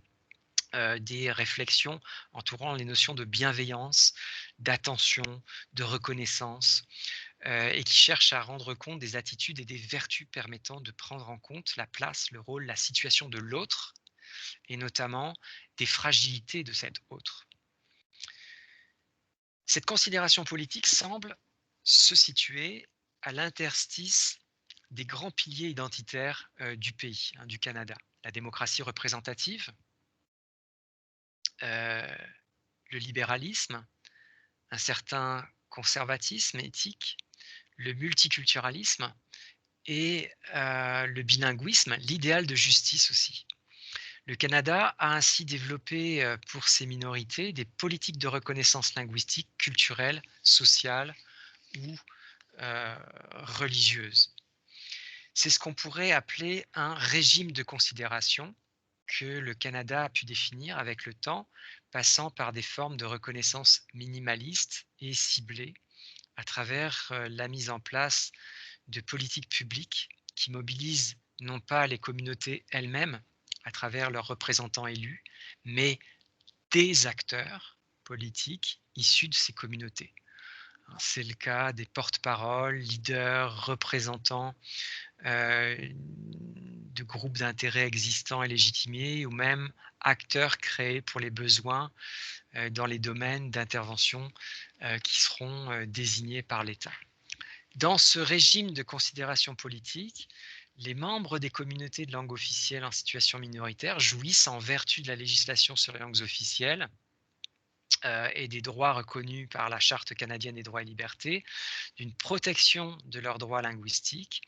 des réflexions entourant les notions de bienveillance, d'attention, de reconnaissance, et qui cherche à rendre compte des attitudes et des vertus permettant de prendre en compte la place, le rôle, la situation de l'autre, et notamment des fragilités de cet autre. Cette considération politique semble se situer à l'interstice des grands piliers identitaires du pays, du Canada. La démocratie représentative, le libéralisme, un certain conservatisme éthique, le multiculturalisme et le bilinguisme, l'idéal de justice aussi. Le Canada a ainsi développé pour ces minorités des politiques de reconnaissance linguistique, culturelle, sociale ou religieuse. C'est ce qu'on pourrait appeler un régime de considération que le Canada a pu définir avec le temps, passant par des formes de reconnaissance minimalistes et ciblées à travers la mise en place de politiques publiques qui mobilisent non pas les communautés elles-mêmes à travers leurs représentants élus, mais des acteurs politiques issus de ces communautés. C'est le cas des porte-paroles, leaders, représentants de groupes d'intérêts existants et légitimés, ou même acteurs créés pour les besoins dans les domaines d'intervention qui seront désignés par l'État. Dans ce régime de considération politique, les membres des communautés de langue officielle en situation minoritaire jouissent, en vertu de la législation sur les langues officielles et des droits reconnus par la Charte canadienne des droits et libertés, d'une protection de leurs droits linguistiques,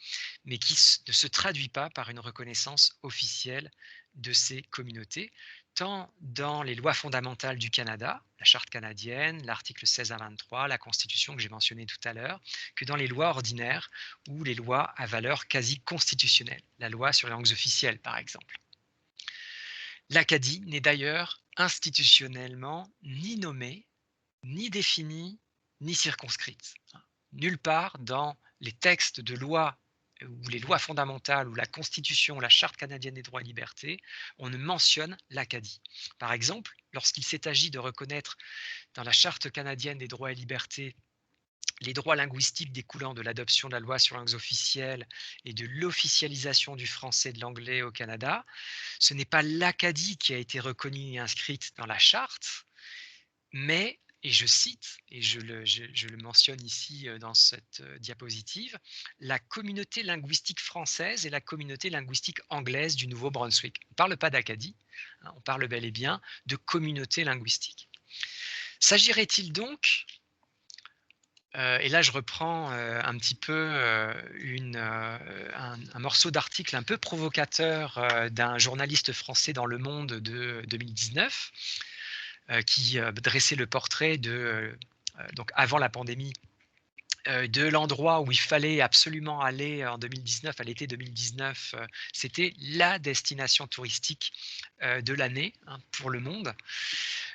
mais qui ne se traduit pas par une reconnaissance officielle de ces communautés, tant dans les lois fondamentales du Canada, la Charte canadienne, l'article 16 à 23, la Constitution que j'ai mentionnée tout à l'heure, que dans les lois ordinaires ou les lois à valeur quasi constitutionnelle, la loi sur les langues officielles par exemple. L'Acadie n'est d'ailleurs institutionnellement ni nommée, ni définie, ni circonscrite. Nulle part dans les textes de loi ou les lois fondamentales ou la Constitution ou la Charte canadienne des droits et libertés, on ne mentionne l'Acadie. Par exemple, lorsqu'il s'est agi de reconnaître dans la Charte canadienne des droits et libertés les droits linguistiques découlant de l'adoption de la loi sur les langues officielles et de l'officialisation du français et de l'anglais au Canada, ce n'est pas l'Acadie qui a été reconnue et inscrite dans la charte, mais, et je cite, et je le mentionne ici dans cette diapositive, la communauté linguistique française et la communauté linguistique anglaise du Nouveau-Brunswick. On ne parle pas d'Acadie, on parle bel et bien de communauté linguistique. S'agirait-il donc et là, je reprends un petit peu un morceau d'article un peu provocateur d'un journaliste français dans Le Monde de 2019 qui dressait le portrait donc avant la pandémie de l'endroit où il fallait absolument aller en 2019, à l'été 2019. C'était la destination touristique de l'année pour Le Monde.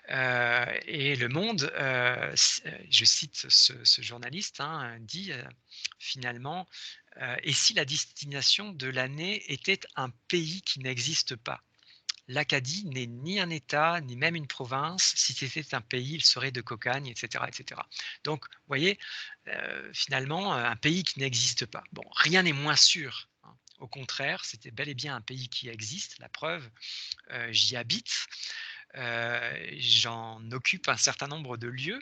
Et Le Monde, je cite ce journaliste, dit finalement et si la destination de l'année était un pays qui n'existe pas? L'Acadie n'est ni un État, ni même une province. Si c'était un pays, il serait de cocagne, etc. etc. Donc, vous voyez, finalement, un pays qui n'existe pas. Bon, rien n'est moins sûr. Au contraire, c'était bel et bien un pays qui existe. La preuve, j'y habite. J'en occupe un certain nombre de lieux.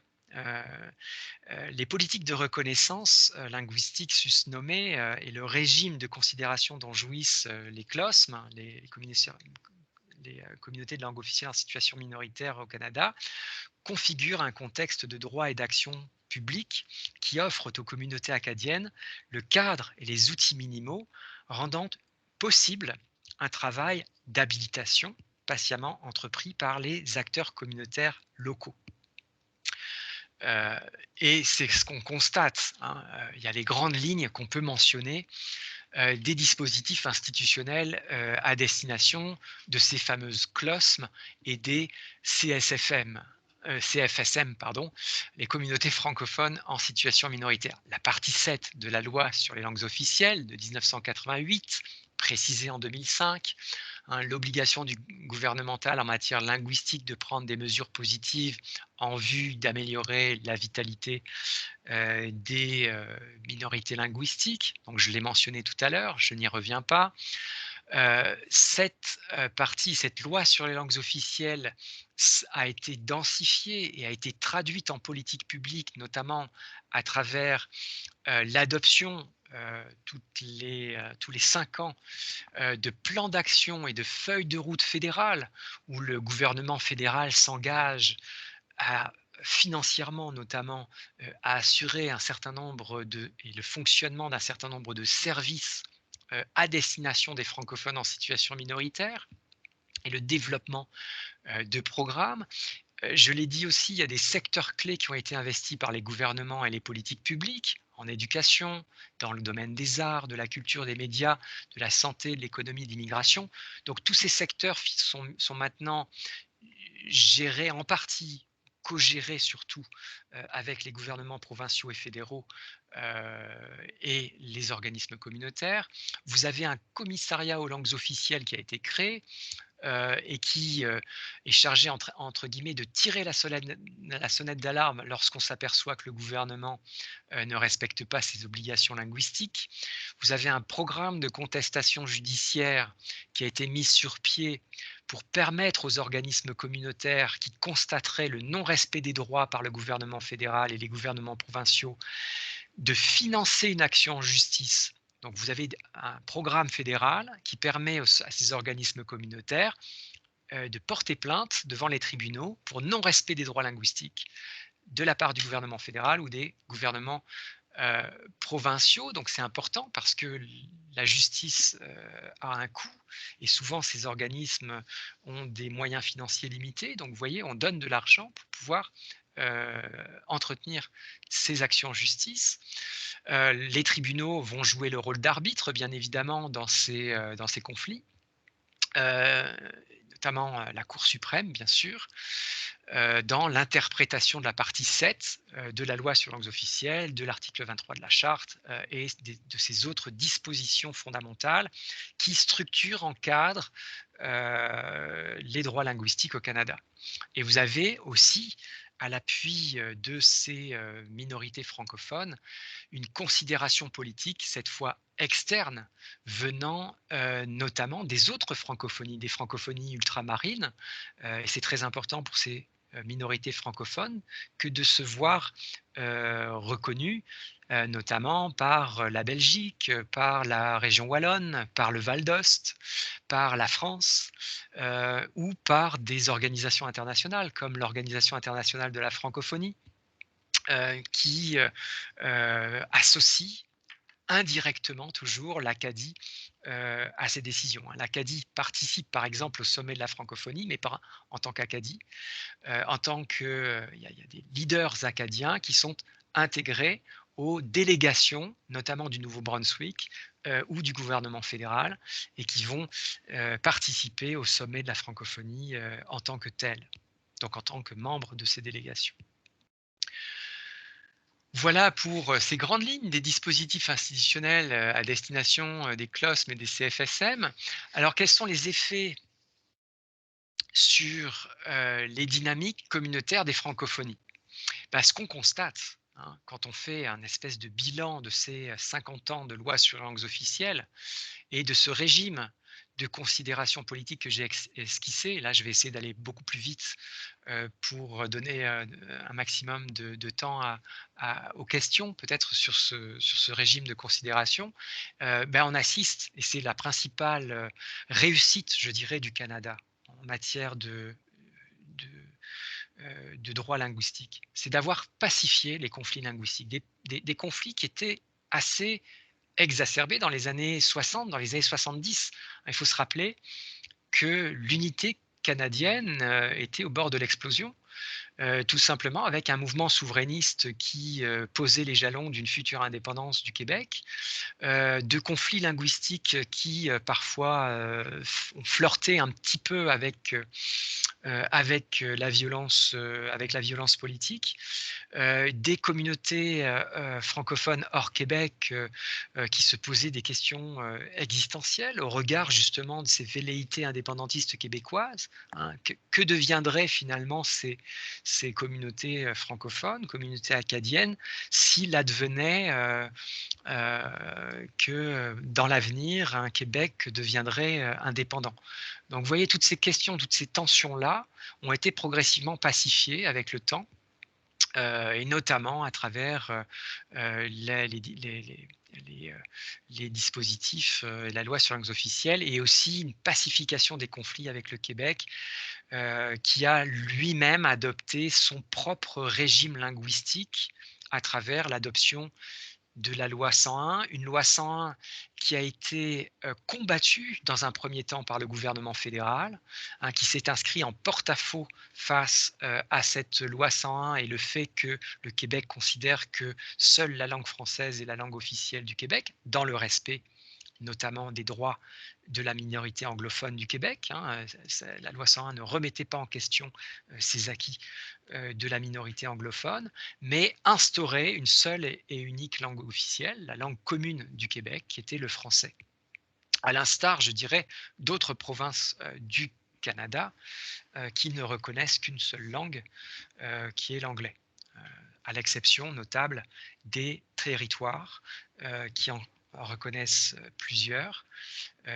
Les politiques de reconnaissance linguistique susnommées et le régime de considération dont jouissent les CLOSM, les communautés de langue officielle en situation minoritaire au Canada configurent un contexte de droit et d'action publique qui offrent aux communautés acadiennes le cadre et les outils minimaux rendant possible un travail d'habilitation patiemment entrepris par les acteurs communautaires locaux. Et c'est ce qu'on constate, hein. Il y a les grandes lignes qu'on peut mentionner des dispositifs institutionnels à destination de ces fameuses CLOSM et des CFSM, pardon, les communautés francophones en situation minoritaire. La partie 7 de la loi sur les langues officielles de 1988, précisée en 2005, l'obligation du gouvernemental en matière linguistique de prendre des mesures positives en vue d'améliorer la vitalité des minorités linguistiques. Donc, je l'ai mentionné tout à l'heure, je n'y reviens pas. Cette partie, cette loi sur les langues officielles a été densifiée et a été traduite en politique publique, notamment à travers l'adoption tous les 5 ans de plans d'action et de feuilles de route fédérales où le gouvernement fédéral s'engage à financièrement notamment à assurer un certain nombre et le fonctionnement d'un certain nombre de services à destination des francophones en situation minoritaire et le développement de programmes. Je l'ai dit aussi, il y a des secteurs clés qui ont été investis par les gouvernements et les politiques publiques, en éducation, dans le domaine des arts, de la culture, des médias, de la santé, de l'économie, de l'immigration. Donc tous ces secteurs sont maintenant gérés en partie, co-gérés surtout avec les gouvernements provinciaux et fédéraux et les organismes communautaires. Vous avez un commissariat aux langues officielles qui a été créé et qui est chargé, entre guillemets, de tirer la sonnette d'alarme lorsqu'on s'aperçoit que le gouvernement ne respecte pas ses obligations linguistiques. Vous avez un programme de contestation judiciaire qui a été mis sur pied pour permettre aux organismes communautaires qui constateraient le non-respect des droits par le gouvernement fédéral et les gouvernements provinciaux de financer une action en justice. Donc, vous avez un programme fédéral qui permet à ces organismes communautaires de porter plainte devant les tribunaux pour non-respect des droits linguistiques de la part du gouvernement fédéral ou des gouvernements provinciaux. Donc, c'est important parce que la justice a un coût et souvent ces organismes ont des moyens financiers limités. Donc, vous voyez, on donne de l'argent pour pouvoir entretenir ces actions en justice. Les tribunaux vont jouer le rôle d'arbitre, bien évidemment, dans ces conflits, notamment la Cour suprême, bien sûr, dans l'interprétation de la partie 7 de la loi sur langues officielles, de l'article 23 de la Charte et de ces autres dispositions fondamentales qui structurent, encadrent les droits linguistiques au Canada. Et vous avez aussi, à l'appui de ces minorités francophones, une considération politique, cette fois externe, venant notamment des autres francophonies, des francophonies ultramarines. Et c'est très important pour ces minorités francophones que de se voir reconnues, notamment par la Belgique, par la région wallonne, par le Val d'Ost, par la France ou par des organisations internationales comme l'Organisation internationale de la francophonie qui associe indirectement toujours l'Acadie à ces décisions. L'Acadie participe par exemple au sommet de la francophonie, mais pas en tant qu'Acadie, en tant que il y a des leaders acadiens qui sont intégrés aux délégations, notamment du Nouveau-Brunswick ou du gouvernement fédéral, et qui vont participer au sommet de la francophonie en tant que tels, donc en tant que membres de ces délégations. Voilà pour ces grandes lignes des dispositifs institutionnels à destination des CLOSM et des CFSM. Alors, quels sont les effets sur les dynamiques communautaires des francophonies? Ce qu'on constate, quand on fait un espèce de bilan de ces 50 ans de loi sur les langues officielles et de ce régime de considération politique que j'ai esquissé, là je vais essayer d'aller beaucoup plus vite pour donner un maximum de temps aux questions, peut-être sur ce régime de considération, on assiste, et c'est la principale réussite, je dirais, du Canada en matière de, de droit linguistique. C'est d'avoir pacifié les conflits linguistiques, des conflits qui étaient assez exacerbés dans les années 60, dans les années 70. Il faut se rappeler que l'unité canadienne était au bord de l'explosion. Tout simplement avec un mouvement souverainiste qui posait les jalons d'une future indépendance du Québec, de conflits linguistiques qui parfois ont flirté un petit peu avec la violence politique, des communautés francophones hors Québec qui se posaient des questions existentielles au regard justement de ces velléités indépendantistes québécoises. Hein. Que deviendraient finalement ces communautés francophones, communautés acadiennes, s'il advenait que dans l'avenir, un Québec deviendrait indépendant. Donc vous voyez, toutes ces questions, toutes ces tensions-là ont été progressivement pacifiées avec le temps, et notamment à travers les dispositifs et la loi sur les langues officielles, et aussi une pacification des conflits avec le Québec, qui a lui-même adopté son propre régime linguistique à travers l'adoption de la loi 101, une loi 101 qui a été combattue dans un premier temps par le gouvernement fédéral, hein, qui s'est inscrit en porte-à-faux face à cette loi 101 et le fait que le Québec considère que seule la langue française est la langue officielle du Québec, dans le respect notamment des droits de la minorité anglophone du Québec. Hein. La loi 101 ne remettait pas en question ces acquis de la minorité anglophone, mais instaurait une seule et unique langue officielle, la langue commune du Québec, qui était le français. À l'instar, je dirais, d'autres provinces du Canada qui ne reconnaissent qu'une seule langue, qui est l'anglais, à l'exception notable des territoires qui en reconnaissent plusieurs,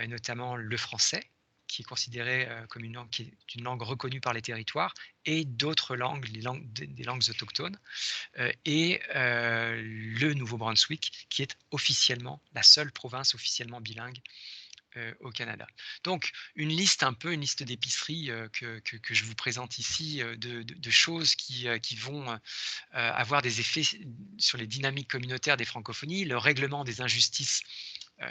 notamment le français, qui est considéré comme une langue, qui est une langue reconnue par les territoires, et d'autres langues, des langues autochtones, et le Nouveau-Brunswick, qui est officiellement la seule province officiellement bilingue au Canada. Donc une liste d'épicerie que je vous présente ici, de choses qui vont avoir des effets sur les dynamiques communautaires des francophonies, le règlement des injustices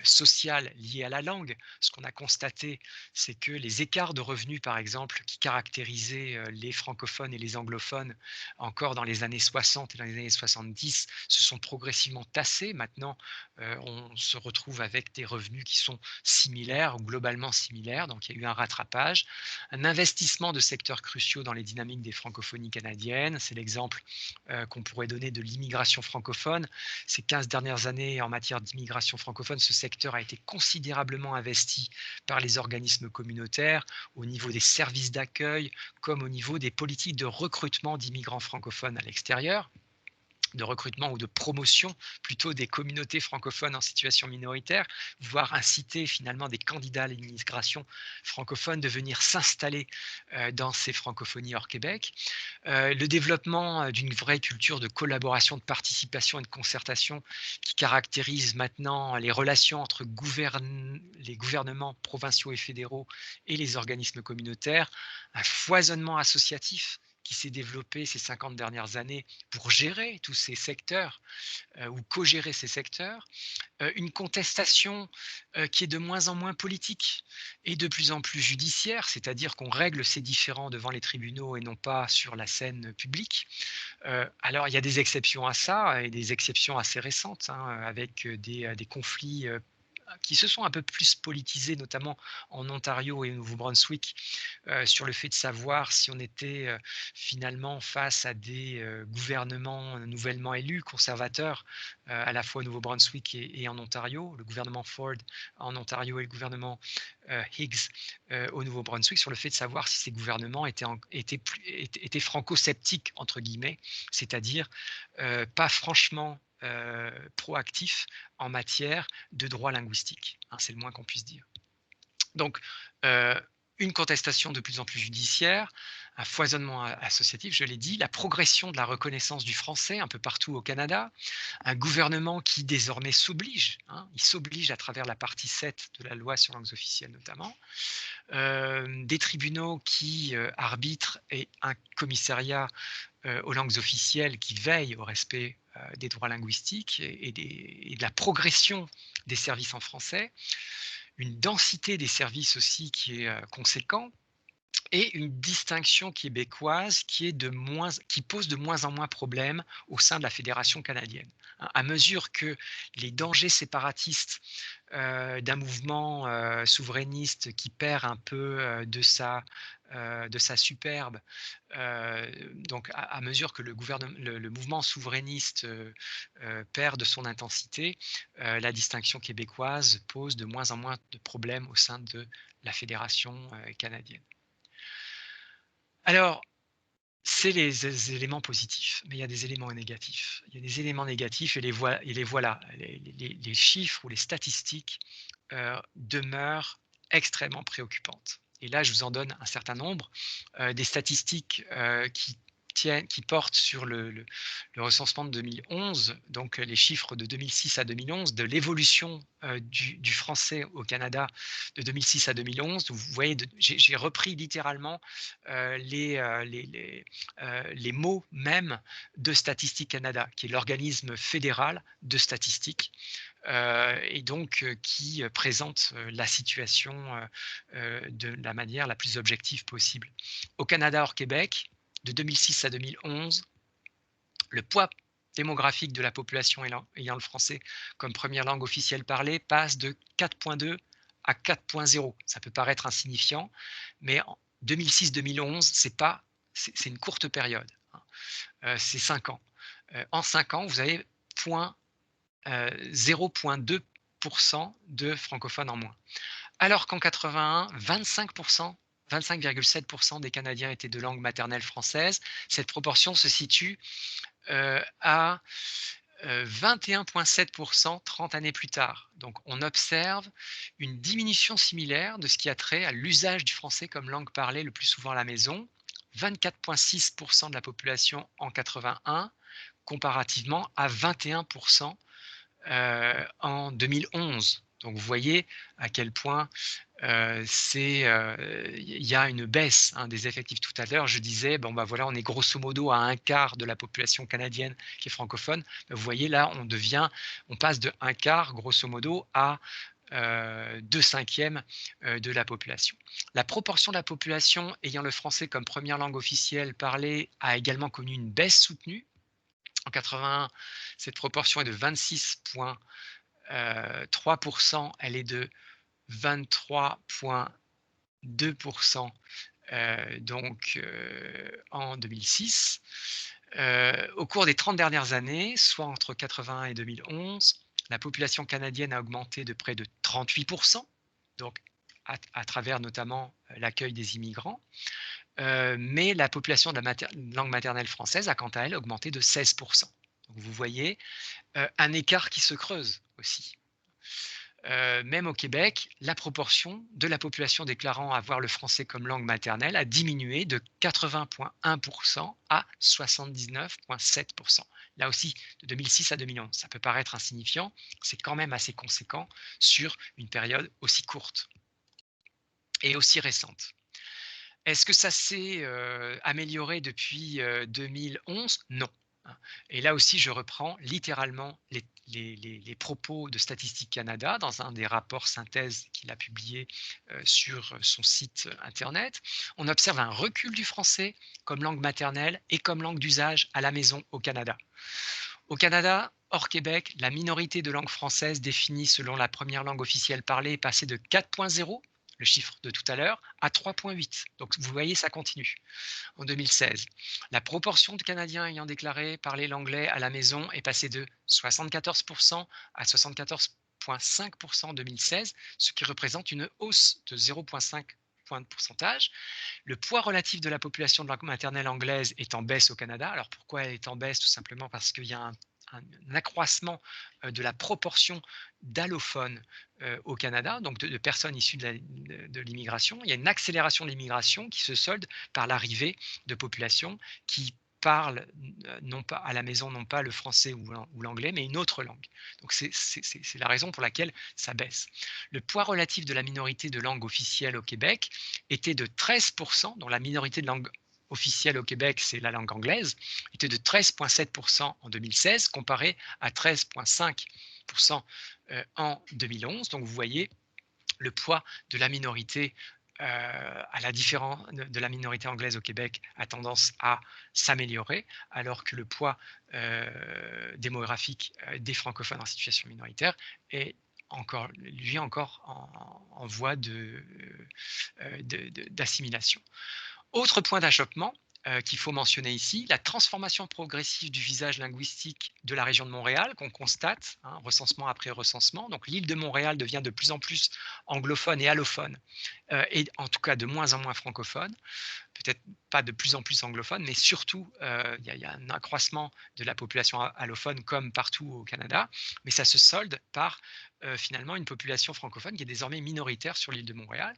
sociales liées à la langue. Ce qu'on a constaté, c'est que les écarts de revenus, par exemple, qui caractérisaient les francophones et les anglophones encore dans les années 60 et dans les années 70, se sont progressivement tassés. Maintenant, on se retrouve avec des revenus qui sont similaires ou globalement similaires, donc il y a eu un rattrapage. Un investissement de secteurs cruciaux dans les dynamiques des francophonies canadiennes, c'est l'exemple qu'on pourrait donner de l'immigration francophone. Ces 15 dernières années, en matière d'immigration francophone, ce secteur a été considérablement investi par les organismes communautaires au niveau des services d'accueil comme au niveau des politiques de recrutement d'immigrants francophones à l'extérieur, de recrutement ou de promotion plutôt des communautés francophones en situation minoritaire, voire inciter finalement des candidats à l'immigration francophone de venir s'installer dans ces francophonies hors Québec. Le développement d'une vraie culture de collaboration, de participation et de concertation qui caractérise maintenant les relations entre les gouvernements provinciaux et fédéraux et les organismes communautaires, un foisonnement associatif qui s'est développé ces 50 dernières années pour gérer tous ces secteurs ou co-gérer ces secteurs, une contestation qui est de moins en moins politique et de plus en plus judiciaire, c'est-à-dire qu'on règle ces différends devant les tribunaux et non pas sur la scène publique. Alors il y a des exceptions à ça et des exceptions assez récentes, hein, avec des conflits qui se sont un peu plus politisés, notamment en Ontario et au Nouveau-Brunswick, sur le fait de savoir si on était finalement face à des gouvernements nouvellement élus, conservateurs, à la fois au Nouveau-Brunswick et en Ontario, le gouvernement Ford en Ontario et le gouvernement Higgs au Nouveau-Brunswick, sur le fait de savoir si ces gouvernements étaient franco-sceptiques, entre guillemets, c'est-à-dire pas franchement proactifs en matière de droit linguistique, hein, c'est le moins qu'on puisse dire. Donc, une contestation de plus en plus judiciaire, un foisonnement associatif, je l'ai dit, la progression de la reconnaissance du français un peu partout au Canada, un gouvernement qui désormais s'oblige, hein, il s'oblige à travers la partie 7 de la loi sur langues officielles notamment, des tribunaux qui arbitrent et un commissariat aux langues officielles qui veille au respect des droits linguistiques et de la progression des services en français, une densité des services aussi qui est conséquent, et une distinction québécoise qui pose de moins en moins problème au sein de la fédération canadienne. Hein, à mesure que les dangers séparatistes d'un mouvement souverainiste qui perd un peu de sa superbe, donc à mesure que le mouvement souverainiste perd de son intensité, la distinction québécoise pose de moins en moins de problèmes au sein de la fédération canadienne. Alors, c'est les éléments positifs, mais il y a des éléments négatifs. Il y a des éléments négatifs et les voilà. Les chiffres ou les statistiques demeurent extrêmement préoccupantes. Et là, je vous en donne un certain nombre. Des statistiques qui portent sur le recensement de 2011, donc les chiffres de 2006 à 2011, de l'évolution du français au Canada de 2006 à 2011. Vous voyez, j'ai repris littéralement les mots même de Statistique Canada, qui est l'organisme fédéral de statistiques, et donc qui présente la situation de la manière la plus objective possible. Au Canada hors Québec, de 2006 à 2011, le poids démographique de la population ayant le français comme première langue officielle parlée passe de 4,2 à 4,0. Ça peut paraître insignifiant, mais en 2006-2011, c'est une courte période. C'est 5 ans. En 5 ans, vous avez 0,2% de francophones en moins. Alors qu'en 81, 25,7% des Canadiens étaient de langue maternelle française. Cette proportion se situe à 21,7% 30 années plus tard. Donc on observe une diminution similaire de ce qui a trait à l'usage du français comme langue parlée le plus souvent à la maison. 24,6% de la population en 81, comparativement à 21% en 2011. Donc vous voyez à quel point il y a une baisse des effectifs. Tout à l'heure, je disais, bon, bah voilà, on est grosso modo à un quart de la population canadienne qui est francophone. Vous voyez, là, on passe de un quart, grosso modo, à 2/5 de la population. La proportion de la population ayant le français comme première langue officielle parlée a également connu une baisse soutenue. En 81, cette proportion est de 26,3%, elle est de 23,2% en 2006. Au cours des 30 dernières années, soit entre 81 et 2011, la population canadienne a augmenté de près de 38%, donc à travers notamment l'accueil des immigrants. Mais la population de la langue maternelle française a quant à elle augmenté de 16%. Donc vous voyez un écart qui se creuse aussi. Même au Québec, la proportion de la population déclarant avoir le français comme langue maternelle a diminué de 80,1% à 79,7%. Là aussi, de 2006 à 2011. Ça peut paraître insignifiant, c'est quand même assez conséquent sur une période aussi courte et aussi récente. Est-ce que ça s'est amélioré depuis 2011? Non. Et là aussi, je reprends littéralement les propos de Statistique Canada dans un des rapports synthèse qu'il a publié sur son site internet. On observe un recul du français comme langue maternelle et comme langue d'usage à la maison au Canada. Au Canada, hors Québec, la minorité de langue française définie selon la première langue officielle parlée est passée de 4,0, le chiffre de tout à l'heure, à 3,8. Donc vous voyez, ça continue. En 2016, la proportion de Canadiens ayant déclaré parler l'anglais à la maison est passée de 74% à 74,5% en 2016, ce qui représente une hausse de 0,5 points de pourcentage. Le poids relatif de la population de langue maternelle anglaise est en baisse au Canada. Alors pourquoi elle est en baisse? Tout simplement parce qu'il y a un accroissement de la proportion d'allophones au Canada, donc de personnes issues de l'immigration. Il y a une accélération de l'immigration qui se solde par l'arrivée de populations qui parlent non pas à la maison, non pas le français ou l'anglais, mais une autre langue. Donc c'est la raison pour laquelle ça baisse. Le poids relatif de la minorité de langue officielle au Québec était de 13%, dont la minorité de langue officielle au Québec, c'est la langue anglaise, était de 13,7% en 2016, comparé à 13,5% en 2011. Donc vous voyez, le poids de la minorité à la différence de la minorité anglaise au Québec a tendance à s'améliorer, alors que le poids démographique des francophones en situation minoritaire est encore en voie d'assimilation. Autre point d'achoppement qu'il faut mentionner ici, la transformation progressive du visage linguistique de la région de Montréal qu'on constate, recensement après recensement. Donc l'île de Montréal devient de plus en plus anglophone et allophone, et en tout cas de moins en moins francophone. Peut-être pas de plus en plus anglophone, mais surtout, il y a un accroissement de la population allophone comme partout au Canada, mais ça se solde par finalement une population francophone qui est désormais minoritaire sur l'île de Montréal.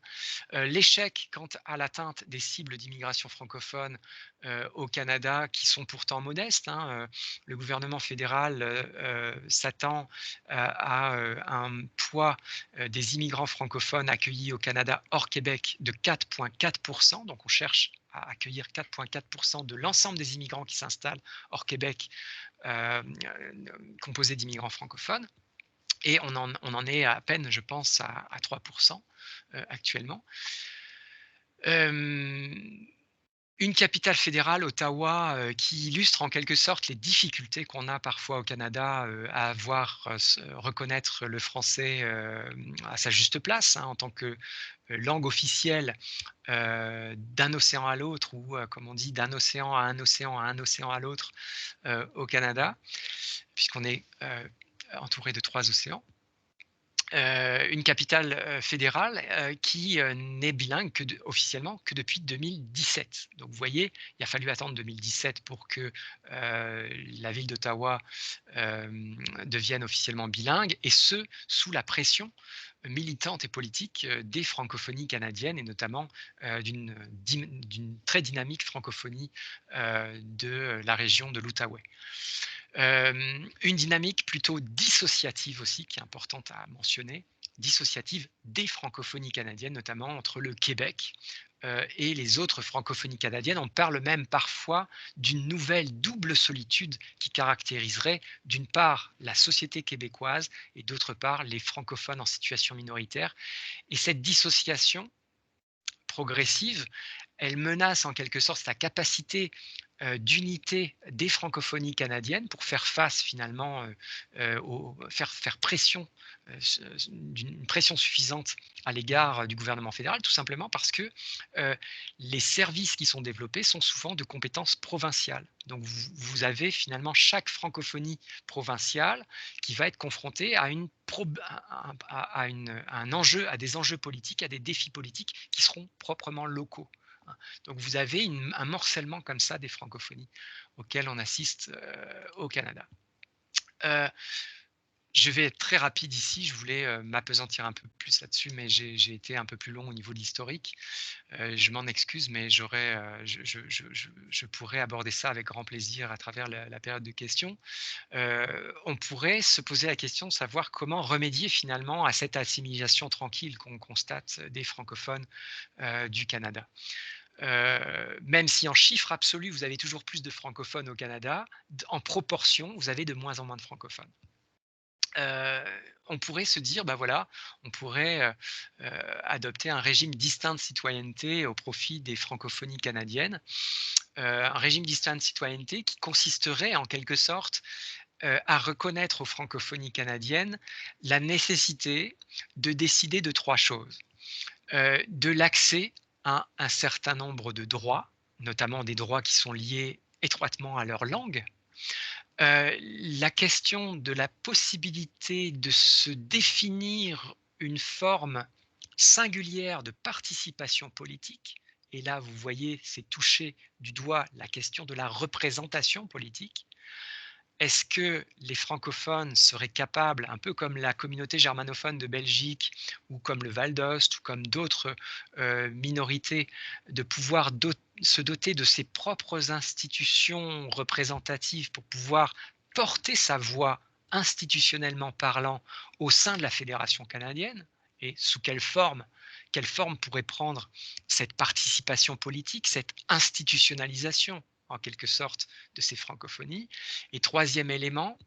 L'échec quant à l'atteinte des cibles d'immigration francophone au Canada, qui sont pourtant modestes. Le gouvernement fédéral s'attend à un poids des immigrants francophones accueillis au Canada hors Québec de 4,4%. Donc on cherche à accueillir 4,4% de l'ensemble des immigrants qui s'installent hors Québec, composés d'immigrants francophones. Et on en est à peine, je pense, à 3% actuellement. Une capitale fédérale, Ottawa, qui illustre en quelque sorte les difficultés qu'on a parfois au Canada à reconnaître le français à sa juste place, en tant que langue officielle d'un océan à l'autre, ou comme on dit, d'un océan à un océan à l'autre au Canada, puisqu'on est entouré de 3 océans. Une capitale fédérale qui n'est bilingue officiellement que depuis 2017. Donc vous voyez, il a fallu attendre 2017 pour que la ville d'Ottawa devienne officiellement bilingue, et ce, sous la pression militante et politique des francophonies canadiennes, et notamment d'une très dynamique francophonie de la région de l'Outaouais. Une dynamique plutôt dissociative aussi, qui est importante à mentionner, dissociative des francophonies canadiennes, notamment entre le Québec et les autres francophonies canadiennes. On parle même parfois d'une nouvelle double solitude qui caractériserait d'une part la société québécoise et d'autre part les francophones en situation minoritaire. Et cette dissociation progressive, elle menace en quelque sorte la capacité d'unité des francophonies canadiennes pour faire face finalement, faire pression, d'une pression suffisante à l'égard du gouvernement fédéral, tout simplement parce que les services qui sont développés sont souvent de compétences provinciales. Donc vous avez finalement chaque francophonie provinciale qui va être confrontée à à des enjeux politiques, à des défis politiques qui seront proprement locaux. Donc vous avez un morcellement comme ça des francophonies auxquelles on assiste au Canada. Je vais être très rapide ici, je voulais m'appesantir un peu plus là-dessus, mais j'ai été un peu plus long au niveau de l'historique. Je m'en excuse, mais je pourrais aborder ça avec grand plaisir à travers la période de questions. On pourrait se poser la question de savoir comment remédier finalement à cette assimilation tranquille qu'on constate des francophones du Canada. Même si en chiffre absolu, vous avez toujours plus de francophones au Canada, en proportion, vous avez de moins en moins de francophones. On pourrait se dire, bah voilà, on pourrait adopter un régime distinct de citoyenneté au profit des francophonies canadiennes. Un régime distinct de citoyenneté qui consisterait en quelque sorte à reconnaître aux francophonies canadiennes la nécessité de décider de 3 choses. De l'accès à un certain nombre de droits, notamment des droits qui sont liés étroitement à leur langue. La question de la possibilité de se définir une forme singulière de participation politique. Et là, vous voyez, c'est toucher du doigt la question de la représentation politique. est-ce que les francophones seraient capables, un peu comme la communauté germanophone de Belgique ou comme le Val d'Ost ou comme d'autres minorités, de pouvoir se doter de ses propres institutions représentatives pour pouvoir porter sa voix institutionnellement parlant au sein de la Fédération canadienne? Et sous quelle forme pourrait prendre cette participation politique, cette institutionnalisation en quelque sorte de ces francophonies? Et troisième élément,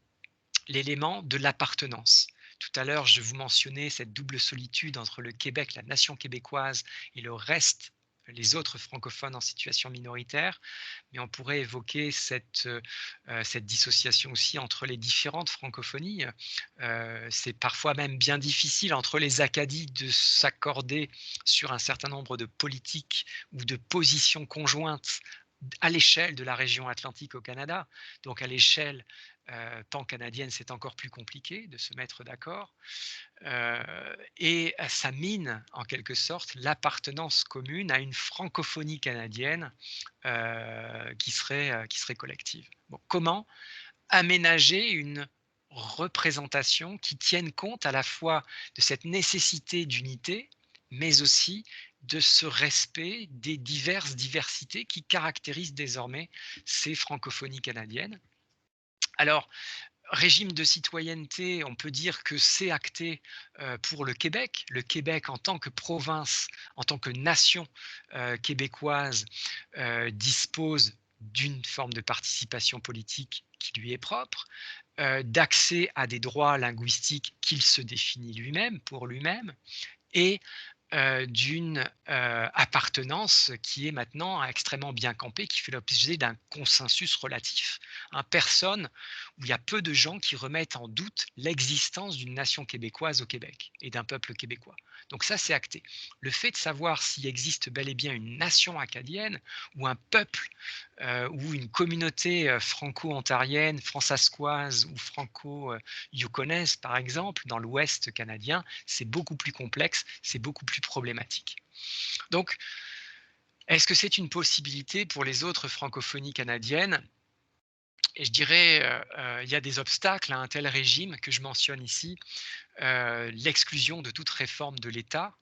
l'élément de l'appartenance. Tout à l'heure, je vous mentionnais cette double solitude entre le Québec, la nation québécoise, et le reste, les autres francophones en situation minoritaire, mais on pourrait évoquer cette dissociation aussi entre les différentes francophonies. C'est parfois même bien difficile entre les Acadies de s'accorder sur un certain nombre de politiques ou de positions conjointes à l'échelle de la région Atlantique au Canada. Donc à l'échelle pan-canadienne, c'est encore plus compliqué de se mettre d'accord. Et ça mine en quelque sorte l'appartenance commune à une francophonie canadienne qui serait collective. Bon, comment aménager une représentation qui tienne compte à la fois de cette nécessité d'unité, mais aussi de ce respect des diverses diversités qui caractérisent désormais ces francophonies canadiennes. Alors, régime de citoyenneté, on peut dire que c'est acté pour le Québec. Le Québec, en tant que province, en tant que nation québécoise, dispose d'une forme de participation politique qui lui est propre, d'accès à des droits linguistiques qu'il se définit lui-même, pour lui-même, et d'une appartenance qui est maintenant extrêmement bien campée, qui fait l'objet d'un consensus relatif. Personne, où il y a peu de gens qui remettent en doute l'existence d'une nation québécoise au Québec et d'un peuple québécois. Donc ça, c'est acté. Le fait de savoir s'il existe bel et bien une nation acadienne ou un peuple ou une communauté franco-ontarienne, françaiscoise ou franco-yukonaise, par exemple, dans l'Ouest canadien, c'est beaucoup plus complexe, c'est beaucoup plus problématique. Donc, est-ce que c'est une possibilité pour les autres francophonies canadiennes? Et je dirais, il y a des obstacles à un tel régime que je mentionne ici, l'exclusion de toute réforme de l'État,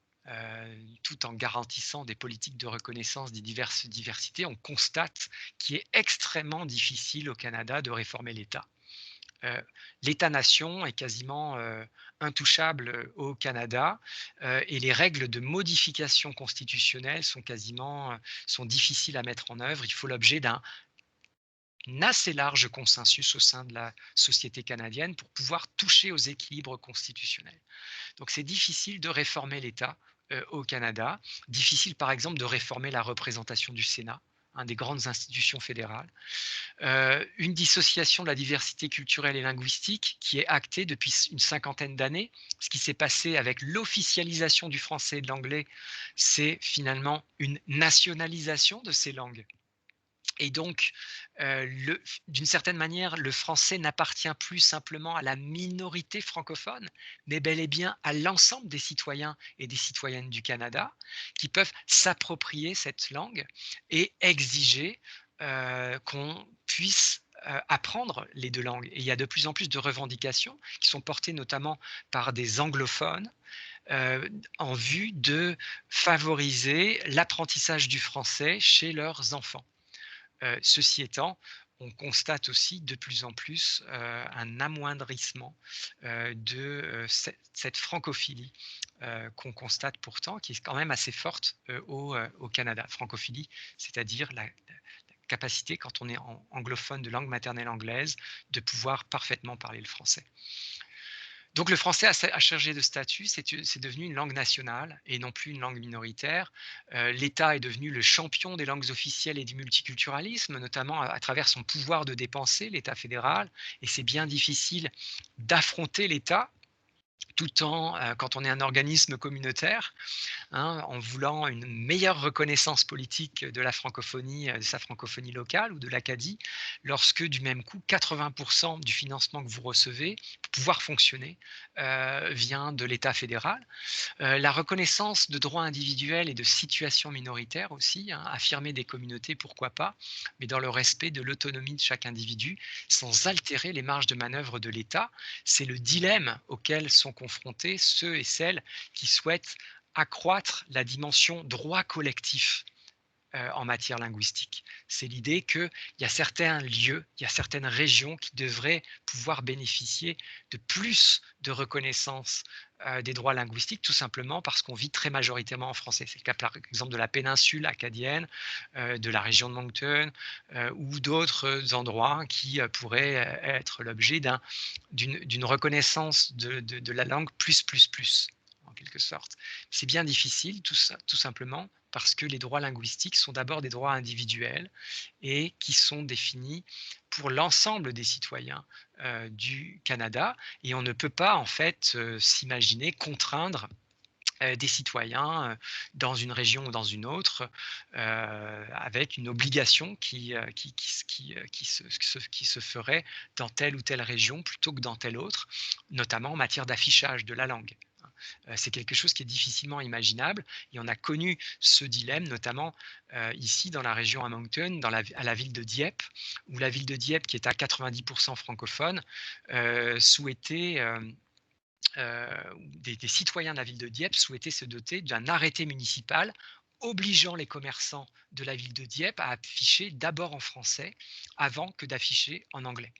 tout en garantissant des politiques de reconnaissance des diverses diversités. On constate qu'il est extrêmement difficile au Canada de réformer l'État. L'État-nation est quasiment intouchable au Canada et les règles de modification constitutionnelle sont difficiles à mettre en œuvre. Il faut l'objet d'un assez large consensus au sein de la société canadienne pour pouvoir toucher aux équilibres constitutionnels. Donc c'est difficile de réformer l'État au Canada, difficile par exemple de réformer la représentation du Sénat, des grandes institutions fédérales. Une dissociation de la diversité culturelle et linguistique qui est actée depuis une cinquantaine d'années. Ce qui s'est passé avec l'officialisation du français et de l'anglais, c'est finalement une nationalisation de ces langues. Et donc, d'une certaine manière, le français n'appartient plus simplement à la minorité francophone, mais bel et bien à l'ensemble des citoyens et des citoyennes du Canada qui peuvent s'approprier cette langue et exiger qu'on puisse apprendre les deux langues. Et il y a de plus en plus de revendications qui sont portées notamment par des anglophones en vue de favoriser l'apprentissage du français chez leurs enfants. Ceci étant, on constate aussi de plus en plus un amoindrissement de cette francophilie qu'on constate pourtant, qui est quand même assez forte au Canada. Francophilie, c'est-à-dire la capacité, quand on est anglophone de langue maternelle anglaise, de pouvoir parfaitement parler le français. Donc le français a changé de statut, c'est devenu une langue nationale et non plus une langue minoritaire. L'État est devenu le champion des langues officielles et du multiculturalisme, notamment à travers son pouvoir de dépenser, l'État fédéral, et c'est bien difficile d'affronter l'État tout en, quand on est un organisme communautaire, en voulant une meilleure reconnaissance politique de la francophonie, de sa francophonie locale ou de l'Acadie, lorsque du même coup, 80% du financement que vous recevez pouvoir fonctionner vient de l'État fédéral. La reconnaissance de droits individuels et de situations minoritaires aussi, hein, affirmer des communautés, pourquoi pas, mais dans le respect de l'autonomie de chaque individu, sans altérer les marges de manœuvre de l'État. C'est le dilemme auquel sont confrontés ceux et celles qui souhaitent accroître la dimension droit collectif en matière linguistique. C'est l'idée qu'il y a certains lieux, il y a certaines régions qui devraient pouvoir bénéficier de plus de reconnaissance des droits linguistiques, tout simplement parce qu'on vit très majoritairement en français. C'est le cas par exemple de la péninsule acadienne, de la région de Moncton ou d'autres endroits qui pourraient être l'objet d'une reconnaissance de la langue plus, en quelque sorte. C'est bien difficile, tout simplement, parce que les droits linguistiques sont d'abord des droits individuels et qui sont définis pour l'ensemble des citoyens du Canada. Et on ne peut pas, en fait, s'imaginer contraindre des citoyens dans une région ou dans une autre avec une obligation qui se ferait dans telle ou telle région plutôt que dans telle autre, notamment en matière d'affichage de la langue. C'est quelque chose qui est difficilement imaginable et on a connu ce dilemme notamment ici dans la région à Moncton, à la ville de Dieppe, où la ville de Dieppe, qui est à 90% francophone, souhaitait des citoyens de la ville de Dieppe souhaitaient se doter d'un arrêté municipal obligeant les commerçants de la ville de Dieppe à afficher d'abord en français avant que d'afficher en anglais.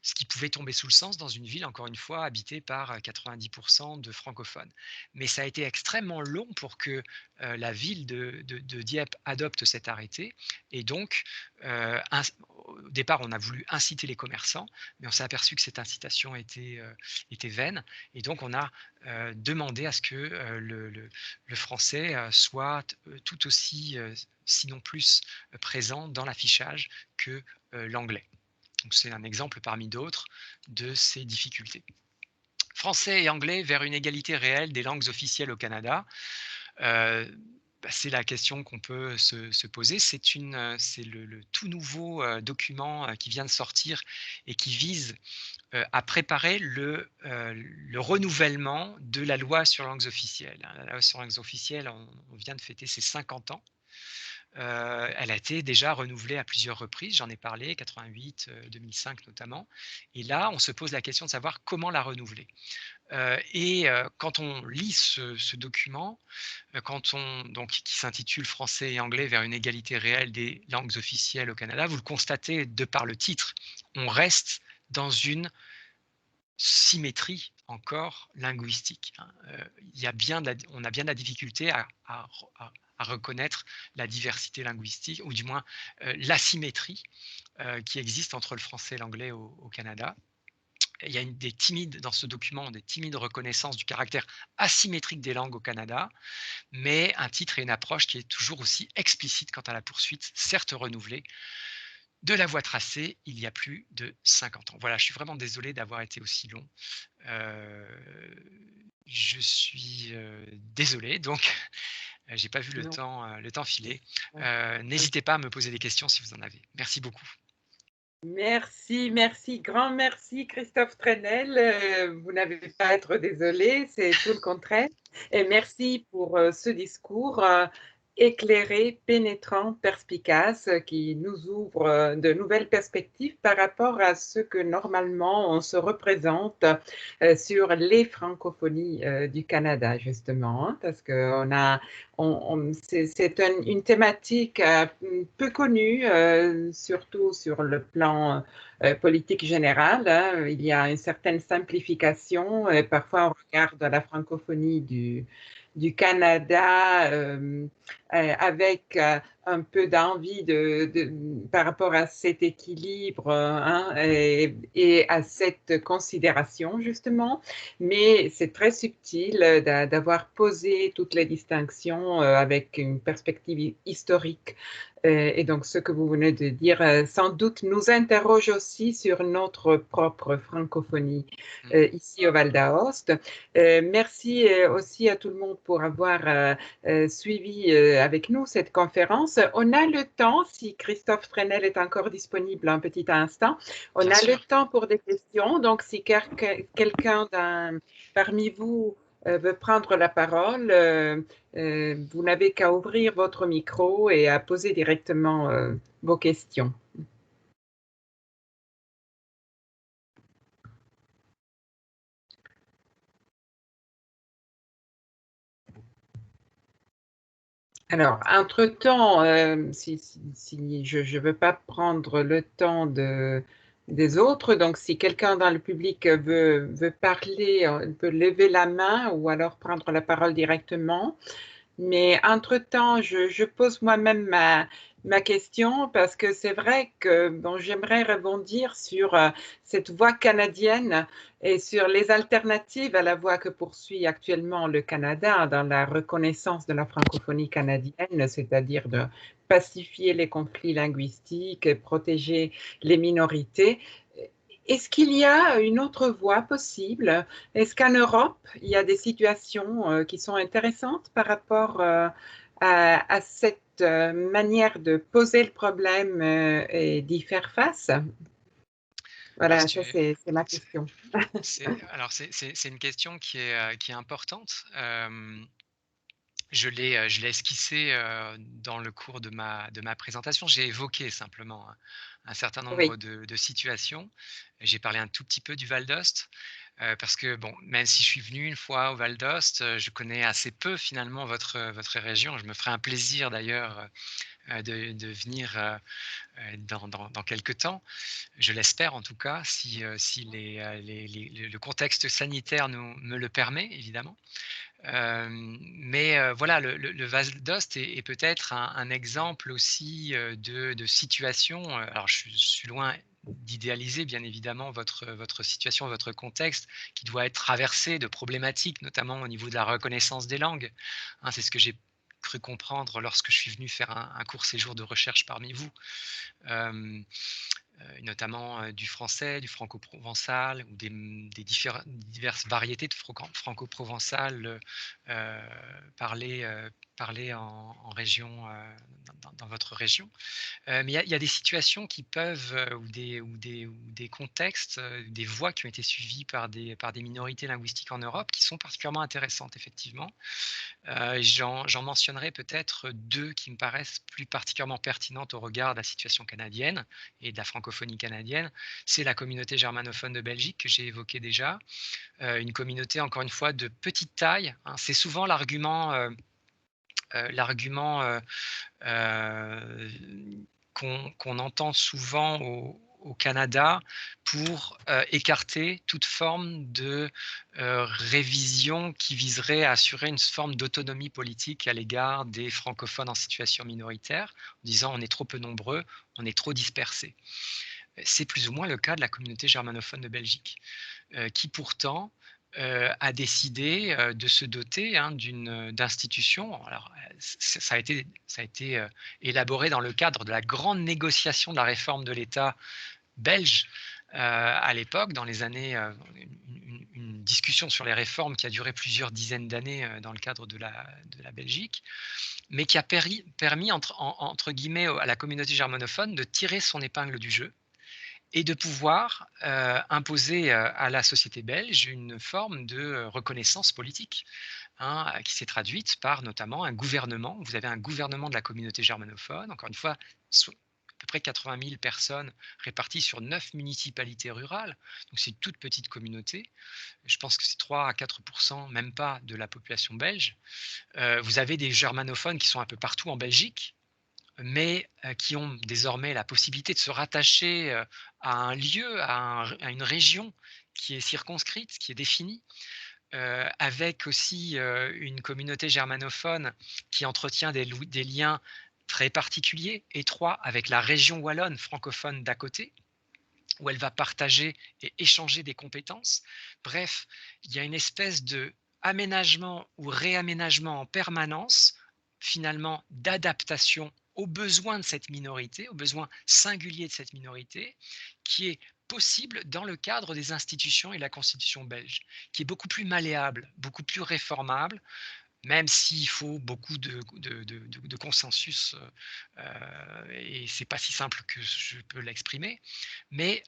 Ce qui pouvait tomber sous le sens dans une ville, encore une fois, habitée par 90% de francophones. Mais ça a été extrêmement long pour que la ville de Dieppe adopte cet arrêté. Et donc, au départ, on a voulu inciter les commerçants, mais on s'est aperçu que cette incitation était vaine. Et donc, on a demandé à ce que le français soit tout aussi, sinon plus, présent dans l'affichage que l'anglais. Donc c'est un exemple parmi d'autres de ces difficultés. Français et anglais vers une égalité réelle des langues officielles au Canada. C'est la question qu'on peut se poser. C'est le tout nouveau document qui vient de sortir et qui vise à préparer le renouvellement de la loi sur langues officielles. La loi sur langues officielles, on vient de fêter ses 50 ans. Elle a été déjà renouvelée à plusieurs reprises, j'en ai parlé, 88, 2005 notamment. Et là, on se pose la question de savoir comment la renouveler. Quand on lit ce document, qui s'intitule Français et anglais vers une égalité réelle des langues officielles au Canada, vous le constatez de par le titre, on reste dans une symétrie encore linguistique. On a bien de la difficulté à reconnaître la diversité linguistique, ou du moins l'asymétrie qui existe entre le français et l'anglais au Canada. Il y a dans ce document des timides reconnaissances du caractère asymétrique des langues au Canada, mais un titre et une approche qui est toujours aussi explicite quant à la poursuite, certes renouvelée, de la voie tracée il y a plus de 50 ans. Voilà, je suis vraiment désolé d'avoir été aussi long. Je suis désolé, donc j'ai pas vu le temps filer. N'hésitez pas à me poser des questions si vous en avez. Merci beaucoup. Merci, grand merci Christophe Trenel. Vous n'avez pas à être désolé, c'est tout le contraire. Et merci pour ce discours éclairé, pénétrant, perspicace, qui nous ouvre de nouvelles perspectives par rapport à ce que normalement on se représente sur les francophonies du Canada, justement, hein, parce que c'est une thématique peu connue, surtout sur le plan politique général. Hein. Il y a une certaine simplification, et parfois on regarde la francophonie du Canada avec un peu d'envie par rapport à cet équilibre hein, et à cette considération justement, mais c'est très subtil d'avoir posé toutes les distinctions avec une perspective historique. Et donc, ce que vous venez de dire, sans doute, nous interroge aussi sur notre propre francophonie ici au Val d'Aoste. Merci aussi à tout le monde pour avoir suivi avec nous cette conférence. On a le temps, si Christophe Trenel est encore disponible un petit instant, on Bien a le sûr. temps pour des questions. Donc, si quelqu'un parmi vous veut prendre la parole, vous n'avez qu'à ouvrir votre micro et à poser directement vos questions. Alors, entre-temps, si je ne veux pas prendre le temps des autres, donc si quelqu'un dans le public veut parler, peut lever la main ou alors prendre la parole directement. Mais entre-temps, je pose moi-même ma question parce que c'est vrai que bon, j'aimerais rebondir sur cette voie canadienne et sur les alternatives à la voie que poursuit actuellement le Canada dans la reconnaissance de la francophonie canadienne, c'est-à-dire de pacifier les conflits linguistiques et protéger les minorités. Est-ce qu'il y a une autre voie possible? Est-ce qu'en Europe, il y a des situations qui sont intéressantes par rapport à cette manière de poser le problème et d'y faire face? Alors, Voilà, si ça tu- c'est ma question. c'est une question qui est importante. Je l'ai esquissé dans le cours de ma présentation. J'ai évoqué simplement un certain nombre Oui, de situations. J'ai parlé un tout petit peu du Val d'Ost. Parce que bon, même si je suis venu une fois au Val d'Ost, je connais assez peu finalement votre région. Je me ferai un plaisir d'ailleurs de venir dans quelque temps. Je l'espère en tout cas, si le contexte sanitaire me le permet, évidemment. Mais voilà, le Val d'Ost est peut-être un exemple aussi de situation. Alors, je suis loin d'idéaliser, bien évidemment, votre situation, votre contexte, qui doit être traversé de problématiques, notamment au niveau de la reconnaissance des langues. Hein, c'est ce que j'ai cru comprendre lorsque je suis venu faire un court séjour de recherche parmi vous. Euh, Notamment du français, du franco-provençal ou diverses variétés de franco-provençal parlées, parlées en région, dans votre région. Mais il y a des situations qui peuvent, ou des contextes, des voies qui ont été suivies par des minorités linguistiques en Europe qui sont particulièrement intéressantes, effectivement. J'en mentionnerai peut-être 2 qui me paraissent plus particulièrement pertinentes au regard de la situation canadienne et de la francophonie canadienne. C'est la communauté germanophone de Belgique que j'ai évoquée déjà, une communauté encore une fois de petite taille, hein. C'est souvent l'argument, qu'on entend souvent au Canada pour écarter toute forme de révision qui viserait à assurer une forme d'autonomie politique à l'égard des francophones en situation minoritaire, en disant on est trop peu nombreux, on est trop dispersés. C'est plus ou moins le cas de la communauté germanophone de Belgique, qui pourtant a décidé de se doter hein, d'institutions. Alors, ça a été élaboré dans le cadre de la grande négociation de la réforme de l'État belge à l'époque, dans les années, une discussion sur les réformes qui a duré plusieurs dizaines d'années dans le cadre de la Belgique, mais qui a permis entre guillemets à la communauté germanophone de tirer son épingle du jeu et de pouvoir imposer à la société belge une forme de reconnaissance politique, hein, qui s'est traduite par notamment un gouvernement. Vous avez un gouvernement de la communauté germanophone, encore une fois, à peu près 80 000 personnes réparties sur 9 municipalités rurales. Donc c'est une toute petite communauté. Je pense que c'est 3 à 4%, même pas, de la population belge. Vous avez des germanophones qui sont un peu partout en Belgique, mais qui ont désormais la possibilité de se rattacher à un lieu, à une région qui est circonscrite, qui est définie, avec aussi une communauté germanophone qui entretient des liens très particuliers, étroits, avec la région wallonne francophone d'à côté, où elle va partager et échanger des compétences. Bref, il y a une espèce de aménagement ou réaménagement en permanence, finalement, d'adaptation aux besoins de cette minorité, aux besoins singuliers de cette minorité, qui est possible dans le cadre des institutions et de la Constitution belge, qui est beaucoup plus malléable, beaucoup plus réformable, même s'il faut beaucoup de consensus, et c'est pas si simple que je peux l'exprimer, mais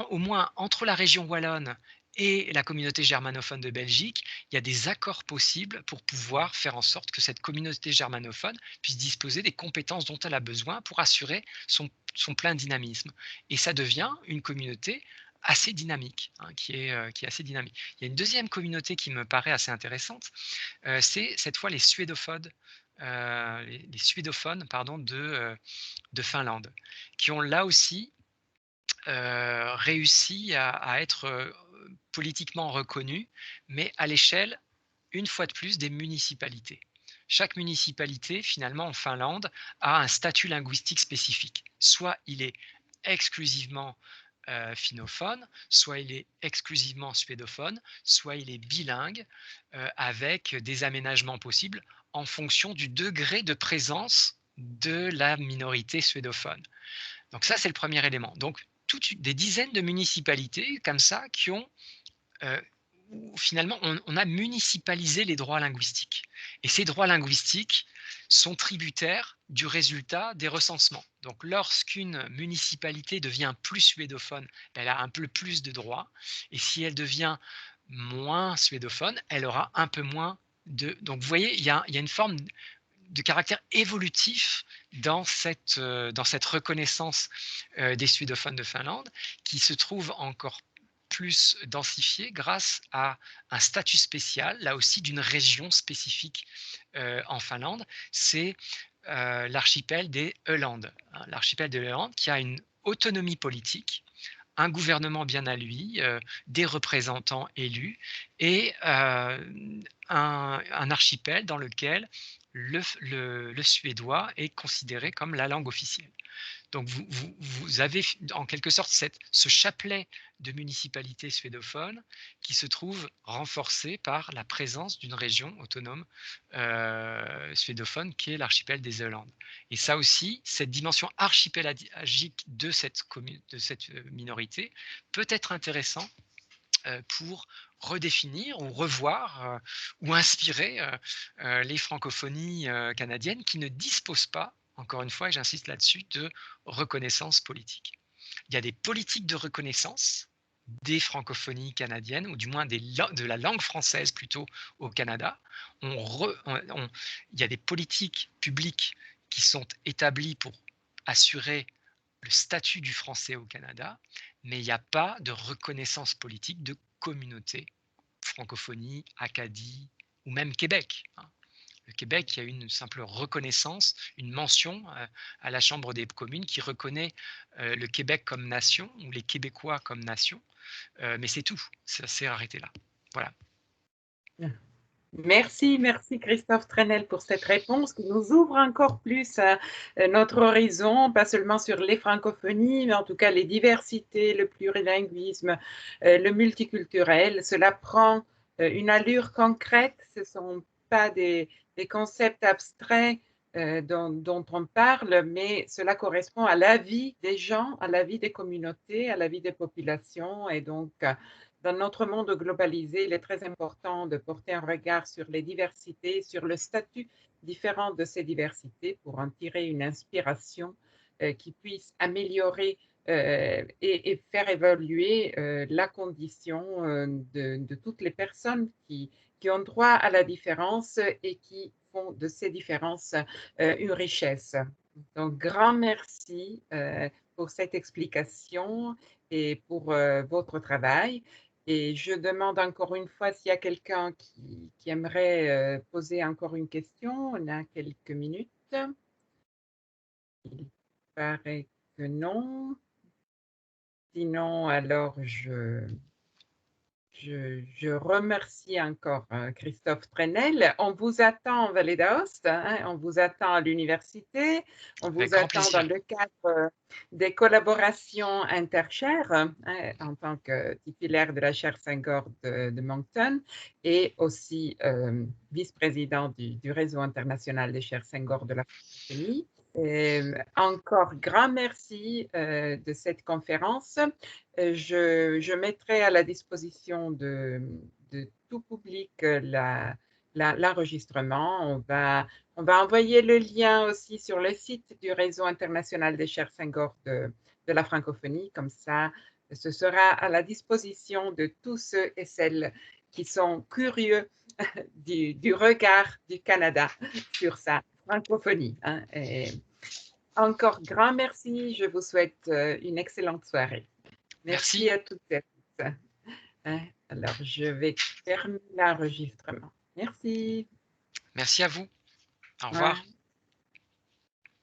au moins entre la région wallonne et la communauté germanophone de Belgique, il y a des accords possibles pour pouvoir faire en sorte que cette communauté germanophone puisse disposer des compétences dont elle a besoin pour assurer son plein dynamisme. Et ça devient une communauté assez dynamique, hein, qui est assez dynamique. Il y a une deuxième communauté qui me paraît assez intéressante, c'est cette fois les suédophones, les suédophones pardon, de Finlande, qui ont là aussi réussi à être politiquement reconnus, mais à l'échelle, une fois de plus, des municipalités. Chaque municipalité, finalement, en Finlande, a un statut linguistique spécifique. Soit il est exclusivement finnophone, soit il est exclusivement suédophone, soit il est bilingue, avec des aménagements possibles en fonction du degré de présence de la minorité suédophone. Donc ça, c'est le premier élément. Donc des dizaines de municipalités comme ça qui ont où finalement on a municipalisé les droits linguistiques. Et ces droits linguistiques sont tributaires du résultat des recensements. Donc lorsqu'une municipalité devient plus suédophone, elle a un peu plus de droits. Et si elle devient moins suédophone, elle aura un peu moins de... Donc vous voyez, il y a une forme de caractère évolutif dans cette reconnaissance des suédophones de Finlande, qui se trouve encore plus densifiée grâce à un statut spécial, là aussi d'une région spécifique en Finlande, c'est l'archipel des Öland. Hein, l'archipel des Öland qui a une autonomie politique, un gouvernement bien à lui, des représentants élus et un archipel dans lequel le suédois est considéré comme la langue officielle. Donc vous avez en quelque sorte ce chapelet de municipalités suédophones qui se trouve renforcé par la présence d'une région autonome suédophone qui est l'archipel des Öland. Et ça aussi, cette dimension archipélagique de cette minorité peut être intéressant pour redéfinir ou revoir ou inspirer les francophonies canadiennes qui ne disposent pas, encore une fois, et j'insiste là-dessus, de reconnaissance politique. Il y a des politiques de reconnaissance des francophonies canadiennes, ou du moins de la langue française plutôt au Canada. Il y a des politiques publiques qui sont établies pour assurer le statut du français au Canada, mais il n'y a pas de reconnaissance politique de communauté, francophonie, Acadie ou même Québec. Hein. Le Québec, il y a une simple reconnaissance, une mention à la Chambre des communes qui reconnaît le Québec comme nation ou les Québécois comme nation, mais c'est tout, ça s'est arrêté là. Voilà. Merci, merci Christophe Trenel pour cette réponse qui nous ouvre encore plus notre horizon, pas seulement sur les francophonies, mais en tout cas les diversités, le plurilinguisme, le multiculturel. Cela prend une allure concrète, ce ne sont pas des concepts abstraits dont on parle, mais cela correspond à la vie des gens, à la vie des communautés, à la vie des populations et donc dans notre monde globalisé, il est très important de porter un regard sur les diversités, sur le statut différent de ces diversités pour en tirer une inspiration qui puisse améliorer et faire évoluer la condition de toutes les personnes qui ont droit à la différence et qui font de ces différences une richesse. Donc, grand merci pour cette explication et pour votre travail. Et je demande encore une fois s'il y a quelqu'un qui aimerait poser encore une question. On a quelques minutes. Il paraît que non. Sinon, alors je remercie encore Christophe Trenel. On vous attend en Vallée d'Aoste, hein, on vous attend à l'université, on vous attend dans le cadre des collaborations interchaires hein, en tant que titulaire de la chaire Senghor de Moncton et aussi vice-président du réseau international des chaires Senghor de la francophonie. Encore grand merci de cette conférence. Je mettrai à la disposition de tout public l'enregistrement. On va envoyer le lien aussi sur le site du Réseau international des Chaires Senghor de la francophonie. Comme ça, ce sera à la disposition de tous ceux et celles qui sont curieux du regard du Canada sur sa francophonie. Hein. Et encore grand merci. Je vous souhaite une excellente soirée. Merci Merci. à toutes et à tous. Hein. Alors, je vais terminer l'enregistrement. Merci. Merci à vous. Au Ouais. revoir.